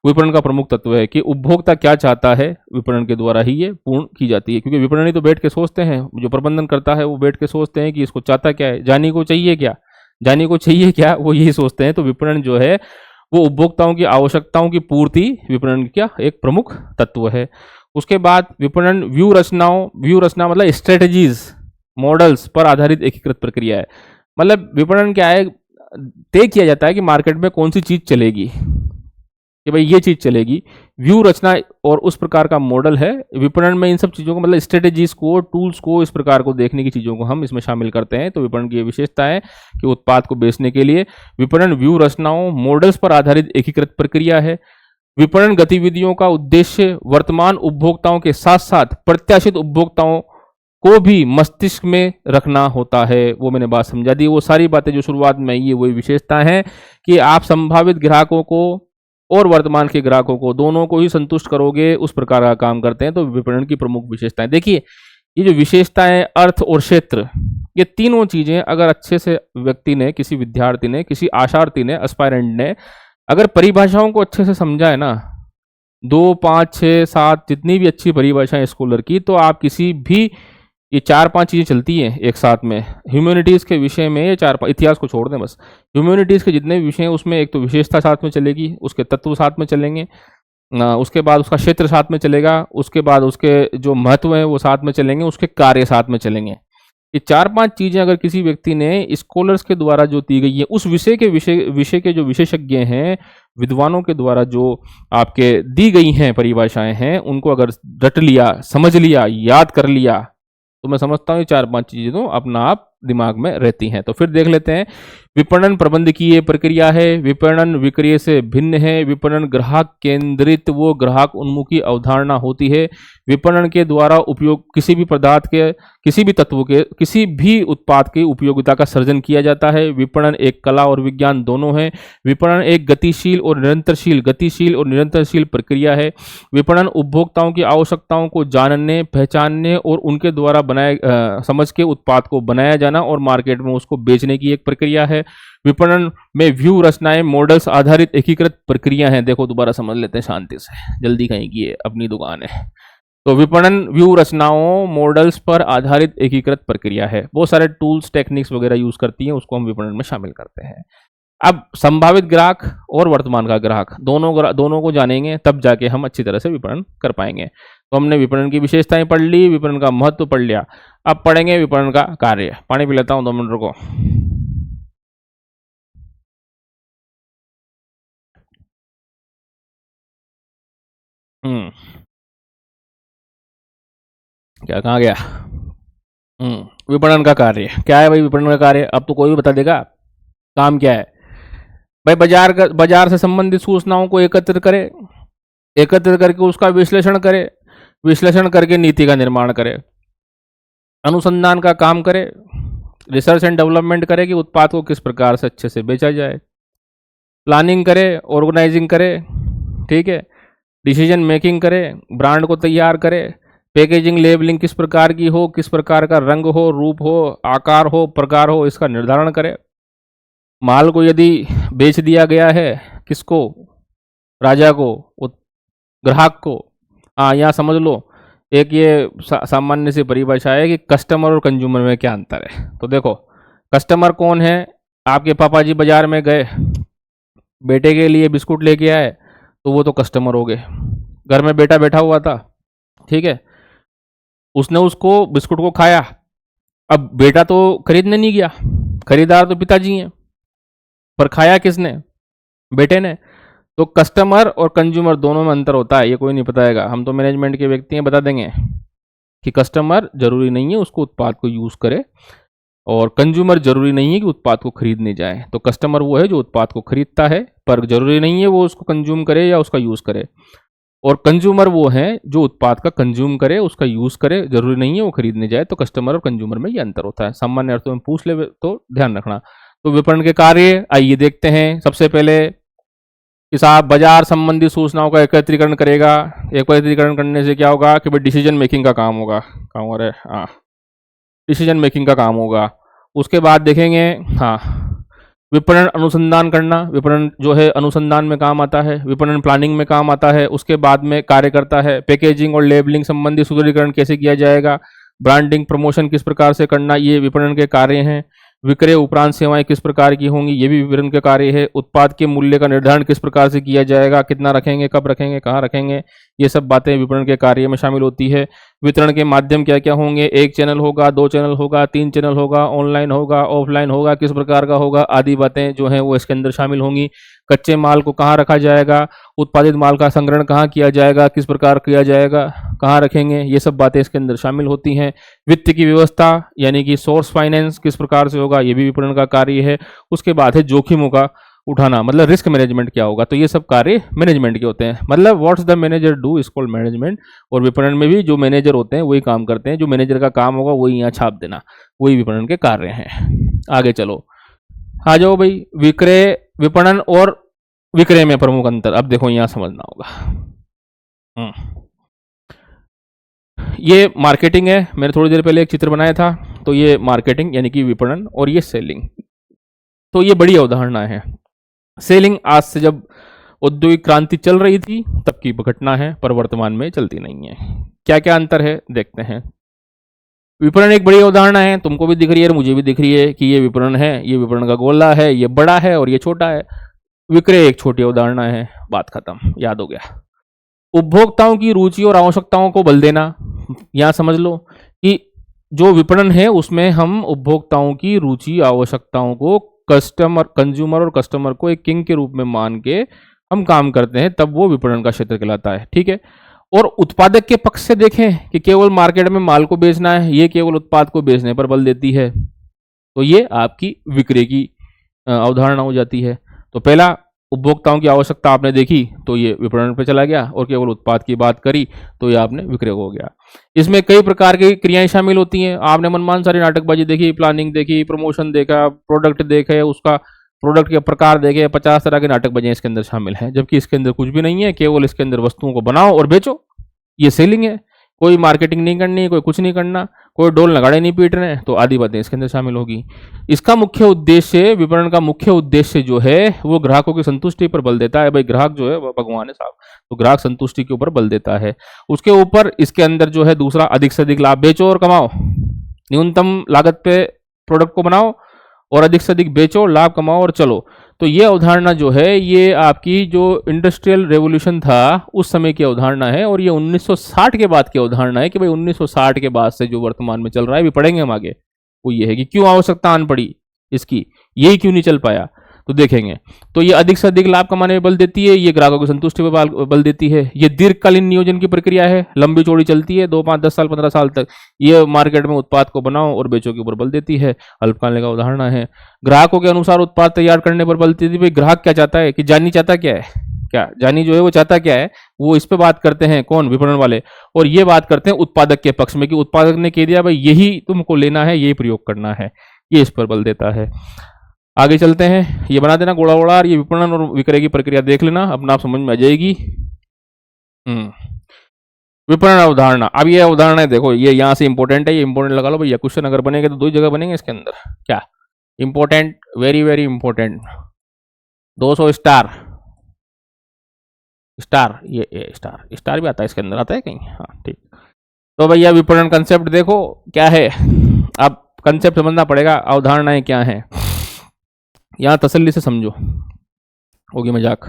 विपणन का प्रमुख तत्व है कि उपभोक्ता क्या चाहता है, विपणन के द्वारा ही ये पूर्ण की जाती है। क्योंकि विपणन ही तो बैठ के सोचते हैं, जो प्रबंधन करता है वो बैठ के सोचते हैं कि इसको चाहता क्या है, जानी को चाहिए क्या, वो यही सोचते हैं। तो विपणन जो है वो उपभोक्ताओं की आवश्यकताओं की पूर्ति विपणन का एक प्रमुख तत्व है। उसके बाद विपणन व्यू रचना मतलब स्ट्रेटजीज मॉडल्स पर आधारित एकीकृत प्रक्रिया है। मतलब विपणन क्या है, तय किया जाता है कि मार्केट में कौन सी चीज चलेगी, कि भाई ये चीज चलेगी। व्यू रचना और उस प्रकार का मॉडल है विपणन में। इन सब चीजों को मतलब स्ट्रेटेजीज को, टूल्स को, इस प्रकार को देखने की चीजों को हम इसमें शामिल करते हैं। तो विपणन की ये विशेषता है कि उत्पाद को बेचने के लिए विपणन व्यू रचनाओं मॉडल्स पर आधारित एकीकृत प्रक्रिया है। विपणन गतिविधियों का उद्देश्य वर्तमान उपभोक्ताओं के साथ साथ प्रत्याशित उपभोक्ताओं को भी मस्तिष्क में रखना होता है। वो मैंने बात समझा दी। वो सारी बातें जो शुरुआत में आई है वही विशेषता है कि आप संभावित ग्राहकों को और वर्तमान के ग्राहकों को दोनों को ही संतुष्ट करोगे, उस प्रकार का काम करते हैं। तो विपणन की प्रमुख विशेषताएं देखिए, ये जो विशेषताएं अर्थ और क्षेत्र, ये तीनों चीजें अगर अच्छे से व्यक्ति ने, किसी विद्यार्थी ने, किसी आशार्थी ने, एस्पायरेंट ने अगर परिभाषाओं को अच्छे से समझा है ना, 2, 5, 6, 7 जितनी भी अच्छी परिभाषाएं स्कॉलर की, तो आप किसी भी ये 4-5 चीजें चलती हैं एक साथ में। ह्यूमैनिटीज के विषय में ये 4-5, इतिहास को छोड़ दें बस, ह्यूमैनिटीज के जितने भी विषय हैं उसमें एक तो विशेषता साथ में चलेगी, उसके तत्व साथ में चलेंगे, उसके बाद उसका क्षेत्र साथ में चलेगा, उसके बाद उसके जो महत्व हैं वो साथ में चलेंगे, उसके कार्य साथ में चलेंगे। ये 4-5 चीजें अगर किसी व्यक्ति ने स्कॉलर्स के द्वारा जो दी गई है, उस विषय के जो विशेषज्ञ हैं, विद्वानों के द्वारा जो आपके दी गई हैं परिभाषाएं हैं, उनको अगर रट लिया, समझ लिया, याद कर लिया, तो मैं समझता हूँ ये 4-5 चीजें तो अपना आप दिमाग में रहती हैं। तो फिर देख लेते हैं, विपणन प्रबंधकीय प्रक्रिया है, विपणन विक्रय से भिन्न है, विपणन ग्राहक केंद्रित वो ग्राहक उन्मुखी अवधारणा होती है। विपणन के द्वारा उपयोग किसी भी पदार्थ के, किसी भी तत्व के, किसी भी उत्पाद की उपयोगिता का सर्जन किया जाता है। विपणन एक कला और विज्ञान दोनों है। विपणन एक गतिशील और निरंतरशील प्रक्रिया है। विपणन उपभोक्ताओं की आवश्यकताओं को जानने, पहचानने और उनके द्वारा समझ के उत्पाद को बनाया जाना और मार्केट में उसको बेचने की एक प्रक्रिया है। विपणन में व्यू रचनाएं मॉडल्स आधारित एकीकृत प्रक्रिया हैं। देखो दोबारा समझ लेते हैं शांति से, जल्दी कहीं की है, अपनी दुकान है। तो विपणन व्यू रचनाओं मॉडल्स पर आधारित एकीकृत प्रक्रिया है। बहुत सारे टूल्स टेक्निक्स वगैरह यूज करती हैं, उसको हम विपणन में शामिल करते हैं। अब संभावित ग्राहक और वर्तमान का ग्राहक दोनों को जानेंगे, तब जाके हम अच्छी तरह से विपणन कर पाएंगे। तो हमने विपणन की विशेषताएं पढ़ ली, विपणन का महत्व पढ़ लिया। अब पढ़ेंगे विपणन का कार्य। पानी पी लेता हूं, 2 मिनट रुको। क्या कहाँ गया? विपणन का कार्य क्या है भाई? विपणन का कार्य अब तो कोई भी बता देगा। काम क्या है भाई? बाजार से संबंधित सूचनाओं को एकत्रित करे, एकत्रित करके उसका विश्लेषण करे, विश्लेषण करके नीति का निर्माण करे, अनुसंधान का काम करे, रिसर्च एंड डेवलपमेंट करे कि उत्पाद को किस प्रकार से अच्छे से बेचा जाए, प्लानिंग करे, ऑर्गेनाइजिंग करे, ठीक है, डिसीजन मेकिंग करे, ब्रांड को तैयार करे, पैकेजिंग लेबलिंग किस प्रकार की हो, किस प्रकार का रंग हो, रूप हो, आकार हो, प्रकार हो, इसका निर्धारण करे। माल को यदि बेच दिया गया है, किसको? राजा को, ग्राहक को। हाँ, यहाँ समझ लो, एक ये सामान्य सी परिभाषा है कि कस्टमर और कंज्यूमर में क्या अंतर है। तो देखो, कस्टमर कौन है? आपके पापा जी बाजार में गए, बेटे के लिए बिस्कुट लेके आए, तो वो तो कस्टमर हो गए। घर में बेटा बैठा हुआ था, ठीक है, उसने उसको बिस्कुट को खाया। अब बेटा तो खरीदने नहीं गया, खरीदार तो पिताजी हैं, पर खाया किसने? बेटे ने। तो कस्टमर और कंज्यूमर दोनों में अंतर होता है, ये कोई नहीं बताएगा, हम तो मैनेजमेंट के व्यक्ति हैं, बता देंगे कि कस्टमर जरूरी नहीं है उसको उत्पाद को यूज करे, और कंज्यूमर जरूरी नहीं है कि उत्पाद को खरीदने जाए। तो कस्टमर वो है जो उत्पाद को खरीदता है, पर जरूरी नहीं है वो उसको कंज्यूम करे या उसका यूज करे। और कंज्यूमर वो है जो उत्पाद का कंज्यूम करे, उसका यूज करे, जरूरी नहीं है वो खरीदने जाए। तो कस्टमर और कंज्यूमर में ये अंतर होता है, सामान्य अर्थों में पूछ ले तो ध्यान रखना। तो विपणन के कार्य आइए देखते हैं। सबसे पहले कि साहब बाजार संबंधी सूचनाओं का एकत्रीकरण करेगा। एकत्रीकरण करने से क्या होगा कि भाई डिसीजन मेकिंग का काम होगा, काम हो रहा है, हाँ, डिसीजन मेकिंग का काम होगा। उसके बाद देखेंगे, हाँ, विपणन अनुसंधान करना। विपणन जो है अनुसंधान में काम आता है, विपणन प्लानिंग में काम आता है, उसके बाद में कार्य करता है। पैकेजिंग और लेबलिंग संबंधी सुदृढ़ीकरण कैसे किया जाएगा, ब्रांडिंग प्रमोशन किस प्रकार से करना, ये विपणन के कार्य हैं। विक्रय उपरांत सेवाएं किस प्रकार की होंगी, ये भी विपणन का कार्य है। उत्पाद के मूल्य का निर्धारण किस प्रकार से किया जाएगा, कितना रखेंगे, कब रखेंगे, कहाँ रखेंगे, ये सब बातें विपणन के कार्य में शामिल होती है। वितरण के माध्यम क्या क्या होंगे, एक चैनल होगा, दो चैनल होगा, तीन चैनल होगा, ऑनलाइन होगा, ऑफलाइन होगा, किस प्रकार का होगा, आदि बातें जो हैं वो इसके अंदर शामिल होंगी। कच्चे माल को कहाँ रखा जाएगा, उत्पादित माल का संग्रहण कहाँ किया जाएगा, किस प्रकार किया जाएगा, कहाँ रखेंगे, ये सब बातें इसके अंदर शामिल होती हैं। वित्त की व्यवस्था यानी कि सोर्स फाइनेंस किस प्रकार से होगा, ये भी विपणन का कार्य है। उसके बाद है जोखिमों का उठाना, मतलब रिस्क मैनेजमेंट क्या होगा, तो ये सब कार्य मैनेजमेंट के होते हैं। मतलब what's the manager do is called management. और विपणन में भी जो मैनेजर होते हैं वही काम करते हैं, जो मैनेजर का काम होगा वही यहाँ छाप देना, वही विपणन के कार्य हैं। आगे चलो, आ जाओ भाई, विक्रय, विपणन और विक्रय में प्रमुख अंतर। अब देखो यहाँ समझना होगा। ये मार्केटिंग है, मैंने थोड़ी देर पहले एक चित्र बनाया था, तो ये मार्केटिंग यानी कि विपणन, और ये सेलिंग। तो ये बड़ी अवधारणा है। सेलिंग आज से जब औद्योगिक क्रांति चल रही थी तब की घटना है, पर वर्तमान में चलती नहीं है। क्या क्या अंतर है देखते हैं। विपणन एक बड़ी अवधारणा है, तुमको भी दिख रही है और मुझे भी दिख रही है कि ये विपणन है, ये विपणन का गोला है, ये बड़ा है और ये छोटा है। विक्रय एक छोटी अवधारणा है, बात खत्म, याद हो गया। उपभोक्ताओं की रुचि और आवश्यकताओं को बल देना, यहां समझ लो कि जो विपणन है उसमें हम उपभोक्ताओं की रुचि आवश्यकताओं को कस्टमर, कंज्यूमर और कस्टमर को एक किंग के रूप में मान के हम काम करते हैं, तब वो विपणन का क्षेत्र कहलाता है। ठीक है। और उत्पादक के पक्ष से देखें कि केवल मार्केट में माल को बेचना है, ये केवल उत्पाद को बेचने पर बल देती है, तो ये आपकी विक्रय की अवधारणा हो जाती है। तो पहला, उपभोक्ताओं की आवश्यकता आपने देखी तो ये विपणन पे चला गया, और केवल उत्पाद की बात करी तो ये आपने विक्रय हो गया। इसमें कई प्रकार की क्रियाएं शामिल होती हैं। आपने मनमान सारी नाटकबाजी देखी, प्लानिंग देखी, प्रमोशन देखा, प्रोडक्ट देखे, उसका प्रोडक्ट के प्रकार देखे, 50 तरह के नाटकबाजियां इसके अंदर शामिल हैं, जबकि इसके अंदर कुछ भी नहीं है, केवल इसके अंदर वस्तुओं को बनाओ और बेचो, ये सेलिंग है। कोई मार्केटिंग नहीं करनी, कोई कुछ नहीं करना, कोई डोल नगाड़े नहीं पीटने, तो आदि बातें इसके अंदर शामिल होगी। इसका मुख्य उद्देश्य, विपणन का मुख्य उद्देश्य जो है वो ग्राहकों की संतुष्टि पर बल देता है। भाई ग्राहक जो है वह भगवान है साहब, तो ग्राहक संतुष्टि के ऊपर बल देता है। उसके ऊपर इसके अंदर जो है दूसरा, अधिक से अधिक लाभ बेचो और कमाओ, न्यूनतम लागत पे प्रोडक्ट को बनाओ और अधिक से अधिक बेचो, लाभ कमाओ और चलो। तो ये अवधारणा जो है ये आपकी जो इंडस्ट्रियल रेवोल्यूशन था उस समय की अवधारणा है, और ये 1960 के बाद की अवधारणा है कि भाई 1960 के बाद से जो वर्तमान में चल रहा है, भी पढ़ेंगे हम आगे, वो ये है कि क्यों आवश्यकता आन पड़ी इसकी, यही क्यों नहीं चल पाया, तो देखेंगे। तो ये अधिक से अधिक लाभ कमाने में बल देती है, ये ग्राहकों की संतुष्टि पर बल देती है, ये दीर्घकालीन नियोजन की प्रक्रिया है, लंबी चौड़ी चलती है, 2, 5, 10 साल, 15 साल तक ये मार्केट में उत्पाद को बनाओ और बेचो के ऊपर बल देती है, अल्पकालीन का उदाहरण है। ग्राहकों के अनुसार उत्पाद तैयार करने पर बल देती है। भाई ग्राहक क्या चाहता है, कि जानी चाहता क्या है, क्या जानी जो है वो चाहता क्या है, वो इस पे बात करते हैं कौन, विपणन वाले, और ये बात करते हैं उत्पादक के पक्ष में कि उत्पादक ने कह दिया भाई यही तुमको लेना है, यही प्रयोग करना है, ये इस पर बल देता है। आगे चलते हैं, ये बना देना गोड़ा वोड़ा, और ये विपणन और विक्रय की प्रक्रिया देख लेना, अपना आप समझ में आ जाएगी। विपणन अवधारणा, अब ये अवधारणा देखो, ये यहाँ से इंपॉर्टेंट है, ये इंपॉर्टेंट लगा लो भैया, क्वेश्चन अगर बनेंगे तो 2 जगह बनेंगे इसके अंदर। क्या important, very very important, 200 star, star, ये स्टार, स्टार भी आता है इसके अंदर, आता है कहीं, हाँ ठीक। तो भैया विपणन कंसेप्ट देखो क्या है, अब कंसेप्ट समझना पड़ेगा, अवधारणाएं क्या है, यहां तसल्ली से समझो, होगी मजाक।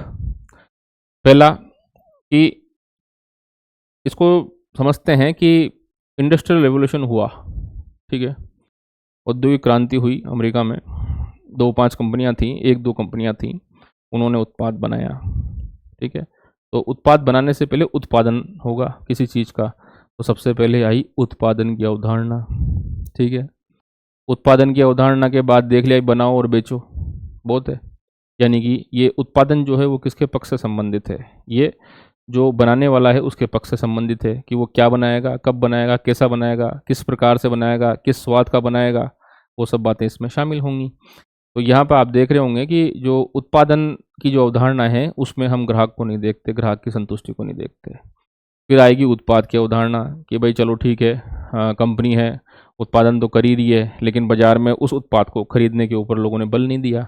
पहला कि इसको समझते हैं कि इंडस्ट्रियल रेवोल्यूशन हुआ, ठीक है, औद्योगिक क्रांति हुई अमेरिका में, 2-5 कंपनियां थीं, 1-2 कंपनियां थीं, उन्होंने उत्पाद बनाया, ठीक है। तो उत्पाद बनाने से पहले उत्पादन होगा किसी चीज़ का, तो सबसे पहले आई उत्पादन की अवधारणा, ठीक है। उत्पादन की अवधारणा के बाद देख लिया बनाओ और बेचो, बहुत है। यानी कि ये उत्पादन जो है वो किसके पक्ष से संबंधित है, ये जो बनाने वाला है उसके पक्ष से संबंधित है कि वो क्या बनाएगा, कब बनाएगा, कैसा बनाएगा, किस प्रकार से बनाएगा, किस स्वाद का बनाएगा, वो सब बातें इसमें शामिल होंगी। तो यहाँ पर आप देख रहे होंगे कि जो उत्पादन की जो अवधारणा है उसमें हम ग्राहक को नहीं देखते, ग्राहक की संतुष्टि को नहीं देखते। फिर आएगी उत्पाद की अवधारणा कि भाई चलो ठीक है, कंपनी है, उत्पादन तो कर ही रही है, लेकिन बाज़ार में उस उत्पाद को खरीदने के ऊपर लोगों ने बल नहीं दिया।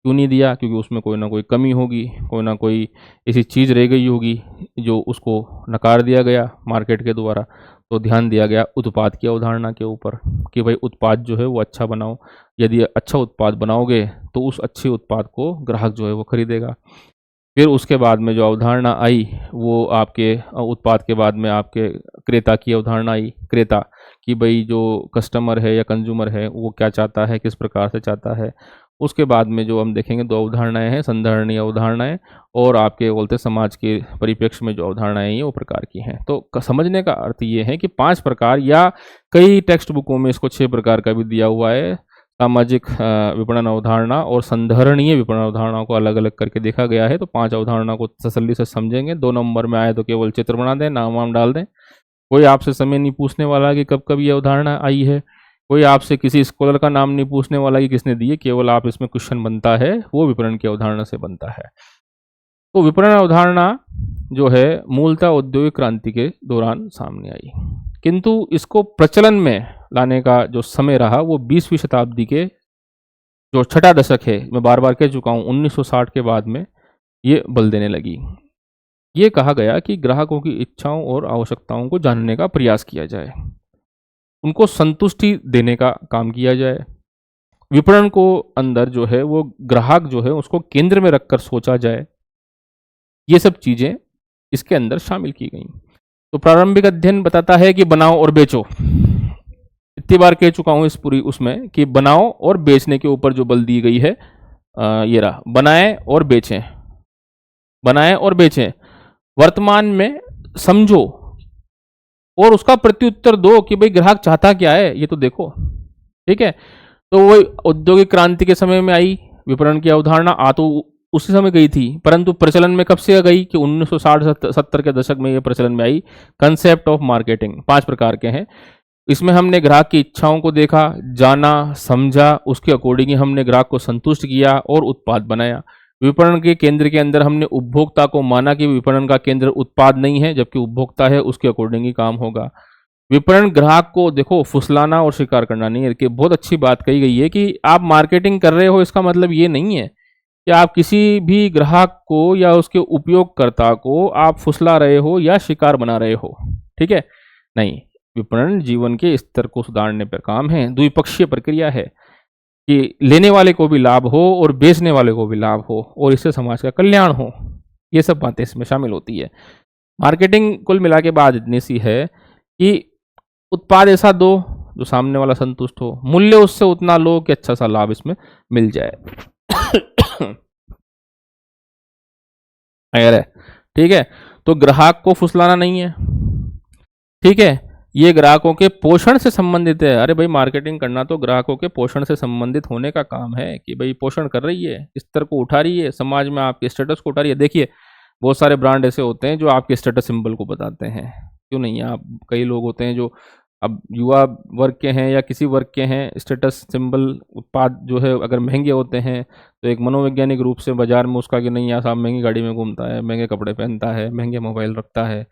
क्यों नहीं दिया? क्योंकि उसमें कोई ना कोई कमी होगी, कोई ना कोई ऐसी चीज़ रह गई होगी जो उसको नकार दिया गया मार्केट के द्वारा। तो ध्यान दिया गया उत्पाद की अवधारणा के ऊपर कि भाई उत्पाद जो है वो अच्छा बनाओ। यदि अच्छा उत्पाद बनाओगे तो उस अच्छे उत्पाद को ग्राहक जो है वो खरीदेगा। फिर उसके बाद में जो अवधारणा आई वो आपके उत्पाद के बाद में आपके क्रेता की अवधारणा आई। क्रेता कि भाई जो कस्टमर है या कंज्यूमर है वो क्या चाहता है, किस प्रकार से चाहता है। उसके बाद में जो हम देखेंगे 2 अवधारणाएँ हैं, संधारणीय अवधारणाएँ और आपके बोलते समाज के परिप्रेक्ष्य में जो अवधारणाएँ हैं वो प्रकार की हैं। तो समझने का अर्थ ये है कि 5 प्रकार या कई टेक्स्ट बुकों में इसको 6 प्रकार का भी दिया हुआ है। सामाजिक विपणन अवधारणा और संधारणीय विपणन अवधारणा को अलग अलग करके देखा गया है। तो 5 अवधारणा को तसल्ली से समझेंगे। 2 नंबर में आए तो केवल चित्र बना दें, नाम वाम डाल दें। कोई आपसे समय नहीं पूछने वाला कि कब कब ये अवधारणा आई है। कोई आपसे किसी स्कॉलर का नाम नहीं पूछने वाला कि किसने दी है। केवल आप इसमें क्वेश्चन बनता है वो विपणन की अवधारणा से बनता है। तो विपणन अवधारणा जो है मूलतः औद्योगिक क्रांति के दौरान सामने आई, किंतु इसको प्रचलन में लाने का जो समय रहा वो 20वीं शताब्दी के जो छठा दशक है, मैं बार बार कह चुका हूँ, 1960 के बाद में ये बल देने लगी। ये कहा गया कि ग्राहकों की इच्छाओं और आवश्यकताओं को जानने का प्रयास किया जाए, उनको संतुष्टि देने का काम किया जाए। विपणन को अंदर जो है वो ग्राहक जो है उसको केंद्र में रखकर सोचा जाए। ये सब चीजें इसके अंदर शामिल की गई। तो प्रारंभिक अध्ययन बताता है कि बनाओ और बेचो। इतनी बार कह चुका हूं इस पूरी उसमें कि बनाओ और बेचने के ऊपर जो बल दी गई है, ये रहा, बनाएं और बेचें, बनाएं और बेचें। वर्तमान में समझो और उसका प्रत्युत्तर दो कि भाई ग्राहक चाहता क्या है, ये तो देखो, ठीक है। तो वही औद्योगिक क्रांति के समय में आई विपणन की अवधारणा, आ तो उसी समय गई थी, परंतु प्रचलन में कब से गई कि 1960-70 के दशक में ये प्रचलन में आई। कंसेप्ट ऑफ मार्केटिंग 5 प्रकार के हैं। इसमें हमने ग्राहक की इच्छाओं को देखा, जाना, समझा, उसके अकॉर्डिंग ही हमने ग्राहक को संतुष्ट किया और उत्पाद बनाया। विपणन के केंद्र के अंदर हमने उपभोक्ता को माना कि विपणन का केंद्र उत्पाद नहीं है, जबकि उपभोक्ता है, उसके अकॉर्डिंग ही काम होगा। विपणन ग्राहक को देखो फुसलाना और शिकार करना नहीं है। कि बहुत अच्छी बात कही गई है कि आप मार्केटिंग कर रहे हो, इसका मतलब ये नहीं है कि आप किसी भी ग्राहक को या उसके उपयोगकर्ता को आप फुसला रहे हो या शिकार बना रहे हो, ठीक है, नहीं। विपणन जीवन के स्तर को सुधारने पर काम है, द्विपक्षीय प्रक्रिया है कि लेने वाले को भी लाभ हो और बेचने वाले को भी लाभ हो और इससे समाज का कल्याण हो। ये सब बातें इसमें शामिल होती है। मार्केटिंग कुल मिला के बाद इतनी सी है कि उत्पाद ऐसा दो जो सामने वाला संतुष्ट हो, मूल्य उससे उतना लो कि अच्छा सा लाभ इसमें मिल जाए। अगर है, ठीक है, तो ग्राहक को फुसलाना नहीं है, ठीक है, ये ग्राहकों के पोषण से संबंधित है। अरे भाई मार्केटिंग करना तो ग्राहकों के पोषण से संबंधित होने का काम है कि भाई पोषण कर रही है, स्तर को उठा रही है, समाज में आपके स्टेटस को उठा रही है। देखिए बहुत सारे ब्रांड ऐसे होते हैं जो आपके स्टेटस सिंबल को बताते हैं, क्यों नहीं है। आप कई लोग होते हैं जो अब युवा वर्ग के हैं या किसी वर्ग के हैं, स्टेटस सिंबल उत्पाद जो है अगर महंगे होते हैं तो एक मनोवैज्ञानिक रूप से बाजार में उसका कि नहीं यार साहब महंगी गाड़ी में घूमता है, महंगे कपड़े पहनता है, महंगे मोबाइल रखता है,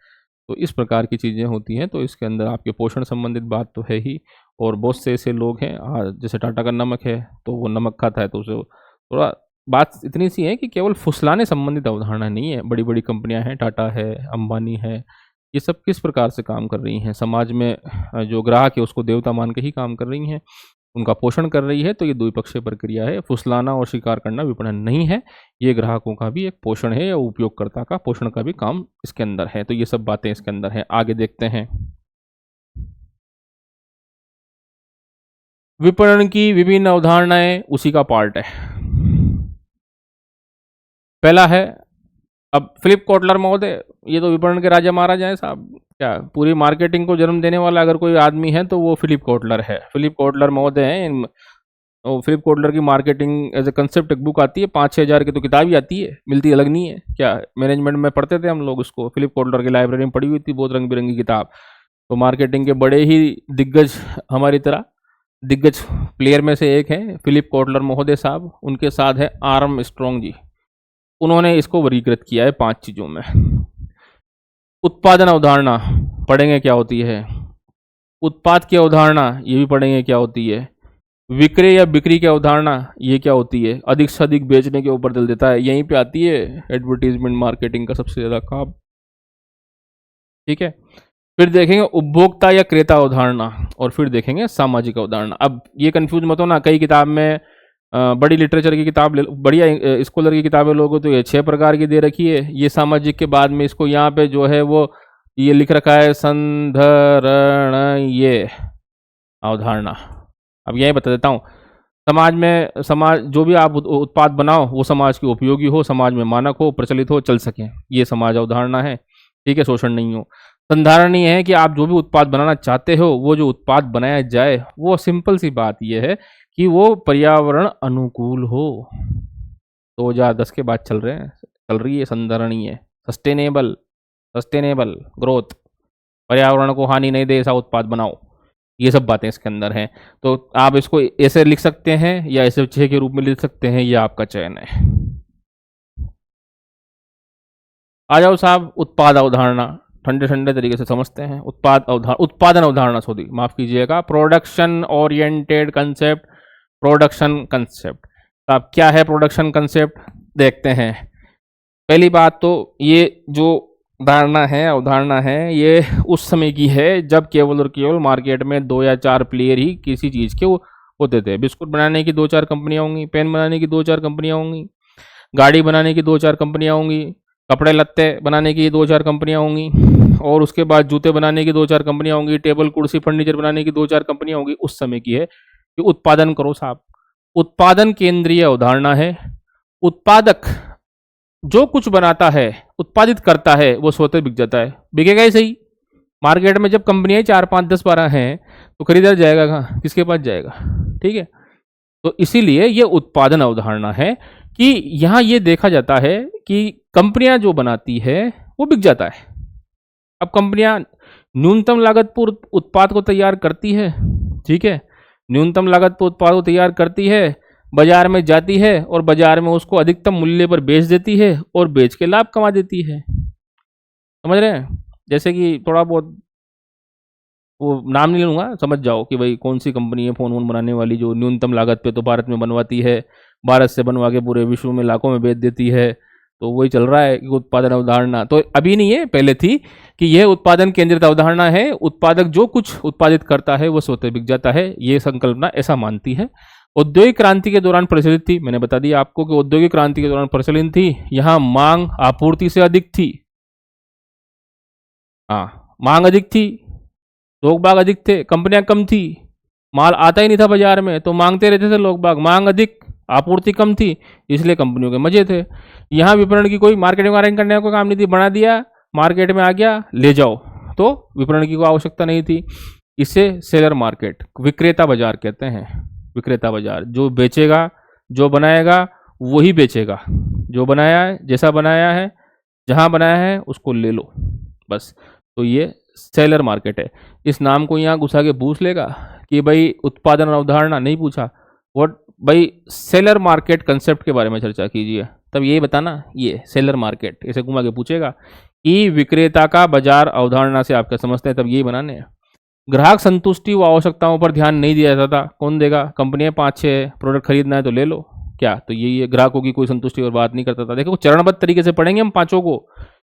तो इस प्रकार की चीज़ें होती हैं। तो इसके अंदर आपके पोषण संबंधित बात तो है ही। और बहुत से ऐसे लोग हैं, जैसे टाटा का नमक है तो वो नमक खाता है तो उसे थोड़ा बात इतनी सी है कि केवल फुसलाने संबंधित अवधारणा नहीं है। बड़ी बड़ी कंपनियां हैं, टाटा है, अंबानी है, ये सब किस प्रकार से काम कर रही हैं समाज में, जो ग्राहक है उसको देवता मान के ही काम कर रही हैं। उनका पोषण कर रही है, तो ये द्विपक्षीय प्रक्रिया है। फुसलाना और शिकार करना विपणन नहीं है, ये ग्राहकों का भी एक पोषण है या उपयोगकर्ता का पोषण का भी काम इसके अंदर है। तो ये सब बातें इसके अंदर हैं। आगे देखते हैं। विपणन की विभिन्न अवधारणाएं उसी का पार्ट है। पहला है, अब फिलिप कोटलर महोदय, ये तो विपणन के राजा महाराजा हैं साहब। क्या पूरी मार्केटिंग को जन्म देने वाला अगर कोई आदमी है तो वो फिलिप कोटलर है। फिलिप कोटलर महोदय हैं। फिलिप कोटलर की मार्केटिंग एज ए कंसेप्ट एक बुक आती है, 5-6 हज़ार की तो किताब ही आती है, मिलती अलग नहीं है। क्या मैनेजमेंट में पढ़ते थे हम लोग इसको, फिलिप कोटलर की लाइब्रेरी में पढ़ी हुई थी, बहुत रंग बिरंगी किताब। तो मार्केटिंग के बड़े ही दिग्गज, हमारी तरह दिग्गज प्लेयर में से एक है फिलिप कोटलर महोदय साहब। उनके साथ है आर्म स्ट्रॉन्ग जी। उन्होंने इसको वर्गीकृत किया है 5 चीज़ों में। उत्पादन अवधारणा पढ़ेंगे क्या होती है। उत्पाद की अवधारणा ये भी पढ़ेंगे क्या होती है। विक्रय या बिक्री की अवधारणा ये क्या होती है। अधिक से अधिक बेचने के ऊपर दिल देता है, यहीं पे आती है एडवर्टीजमेंट मार्केटिंग का सबसे ज़्यादा काम। ठीक है, फिर देखेंगे उपभोक्ता या क्रेता अवधारणा, और फिर देखेंगे सामाजिक अवधारणा। अब ये कंफ्यूज मत होना, कई किताब में बड़ी लिटरेचर की किताब बढ़िया स्कॉलर की किताबें लोगों तो ये 6 प्रकार की दे रखी है। ये सामाजिक के बाद में इसको यहाँ पे जो है वो ये लिख रखा है संधरण ये अवधारणा। अब यही बता देता हूँ, समाज जो भी आप उत्पाद बनाओ वो समाज के उपयोगी हो, समाज में मानक हो, प्रचलित हो, चल सके, ये समाज अवधारणा है। ठीक है, शोषण नहीं हो। संधारण ये है कि आप जो भी उत्पाद बनाना चाहते हो, वो जो उत्पाद बनाया जाए वो सिंपल सी बात ये है कि वो पर्यावरण अनुकूल हो। 2010 के बाद चल रही है संधारणीय, सस्टेनेबल ग्रोथ, पर्यावरण को हानि नहीं दे ऐसा उत्पाद बनाओ। ये सब बातें इसके अंदर हैं। तो आप इसको ऐसे लिख सकते हैं या ऐसे 6 के रूप में लिख सकते हैं, ये आपका चयन है। आ जाओ साहब, उत्पाद अवधारणा ठंडे ठंडे तरीके से समझते हैं। उत्पादन अवधारणा सॉरी माफ कीजिएगा, production oriented concept. Production concept, अब क्या है प्रोडक्शन कंसेप्ट देखते हैं। पहली बात तो ये जो अवधारणा है ये उस समय की है जब केवल और केवल मार्केट में 2 या 4 प्लेयर ही किसी चीज़ के होते थे। बिस्कुट बनाने की 2-4 कंपनियां होंगी, पेन बनाने की 2-4 कंपनियां होंगी, गाड़ी बनाने की 2-4 कंपनियां होंगी, कपड़े लत्ते बनाने की 2-4 कंपनियां होंगी, और उसके बाद जूते बनाने की 2-4 कंपनियां होंगी, टेबल कुर्सी फर्नीचर बनाने की 2-4 कंपनियां होंगी। उस समय की है कि उत्पादन करो साहब। उत्पादन केंद्रीय अवधारणा है। उत्पादक जो कुछ बनाता है, उत्पादित करता है, वो स्वतः बिक जाता है। बिकेगा ही सही। मार्केट में जब कंपनियां 4, 5, 10, 12 हैं तो खरीदार जाएगा कहाँ, किसके पास जाएगा। ठीक है, तो इसीलिए ये उत्पादन अवधारणा है कि यहाँ ये देखा जाता है कि कंपनियां जो बनाती है वो बिक जाता है। अब कंपनियां न्यूनतम लागत पर उत्पाद को तैयार करती है। ठीक है, न्यूनतम लागत पर उत्पाद को तैयार करती है, बाजार में जाती है और बाजार में उसको अधिकतम मूल्य पर बेच देती है और बेच के लाभ कमा देती है। समझ रहे हैं। जैसे कि थोड़ा बहुत वो नाम नहीं लूँगा, समझ जाओ कि भाई कौन सी कंपनी है फ़ोन वोन बनाने वाली जो न्यूनतम लागत पे तो भारत में बनवाती है, भारत से बनवा के पूरे विश्व में लाखों में बेच देती है। तो वही चल रहा है कि उत्पादन अवधारणा तो अभी नहीं है, पहले थी कि यह उत्पादन केंद्रित अवधारणा है। उत्पादक जो कुछ उत्पादित करता है वो स्वतः बिक जाता है, ये संकल्पना ऐसा मानती है। औद्योगिक क्रांति के दौरान प्रचलित थी। मैंने बता दिया आपको कि औद्योगिक क्रांति के दौरान प्रचलित थी। यहाँ मांग आपूर्ति से अधिक थी। हाँ, मांग अधिक थी, लोग बाग अधिक थे, कंपनियां कम थी, माल आता ही नहीं था बाजार में तो मांगते रहते थे लोग बाग। मांग अधिक, आपूर्ति कम थी, इसलिए कंपनियों के मजे थे। यहाँ विपणन की कोई मार्केटिंग करने का कोई काम नहीं थी। बना दिया, मार्केट में आ गया, ले जाओ, तो विपणन की कोई आवश्यकता नहीं थी। इसे सेलर मार्केट, विक्रेता बाजार कहते हैं। विक्रेता बाजार, जो बेचेगा, जो बनाएगा वही बेचेगा। जो बनाया है, जैसा बनाया है, जहाँ बनाया है उसको ले लो बस। तो ये सेलर मार्केट है। इस नाम को यहाँ घुसा के पूछ लेगा कि भाई उत्पादन अवधारणा, नहीं पूछा व्हाट भाई सेलर मार्केट कंसेप्ट के बारे में चर्चा कीजिए, तब ये बताना ये सेलर मार्केट, इसे घुमा के पूछेगा कि विक्रेता का बाजार अवधारणा से आप क्या समझते हैं, तब यही बनाने हैं। ग्राहक संतुष्टि व आवश्यकताओं पर ध्यान नहीं दिया जाता। कौन देगा, कंपनियां 5-6 प्रोडक्ट खरीदना है तो ले लो, क्या तो यही ग्राहकों की कोई संतुष्टि और बात नहीं करता था। देखो चरणबद्ध तरीके से पढ़ेंगे हम पांचों को।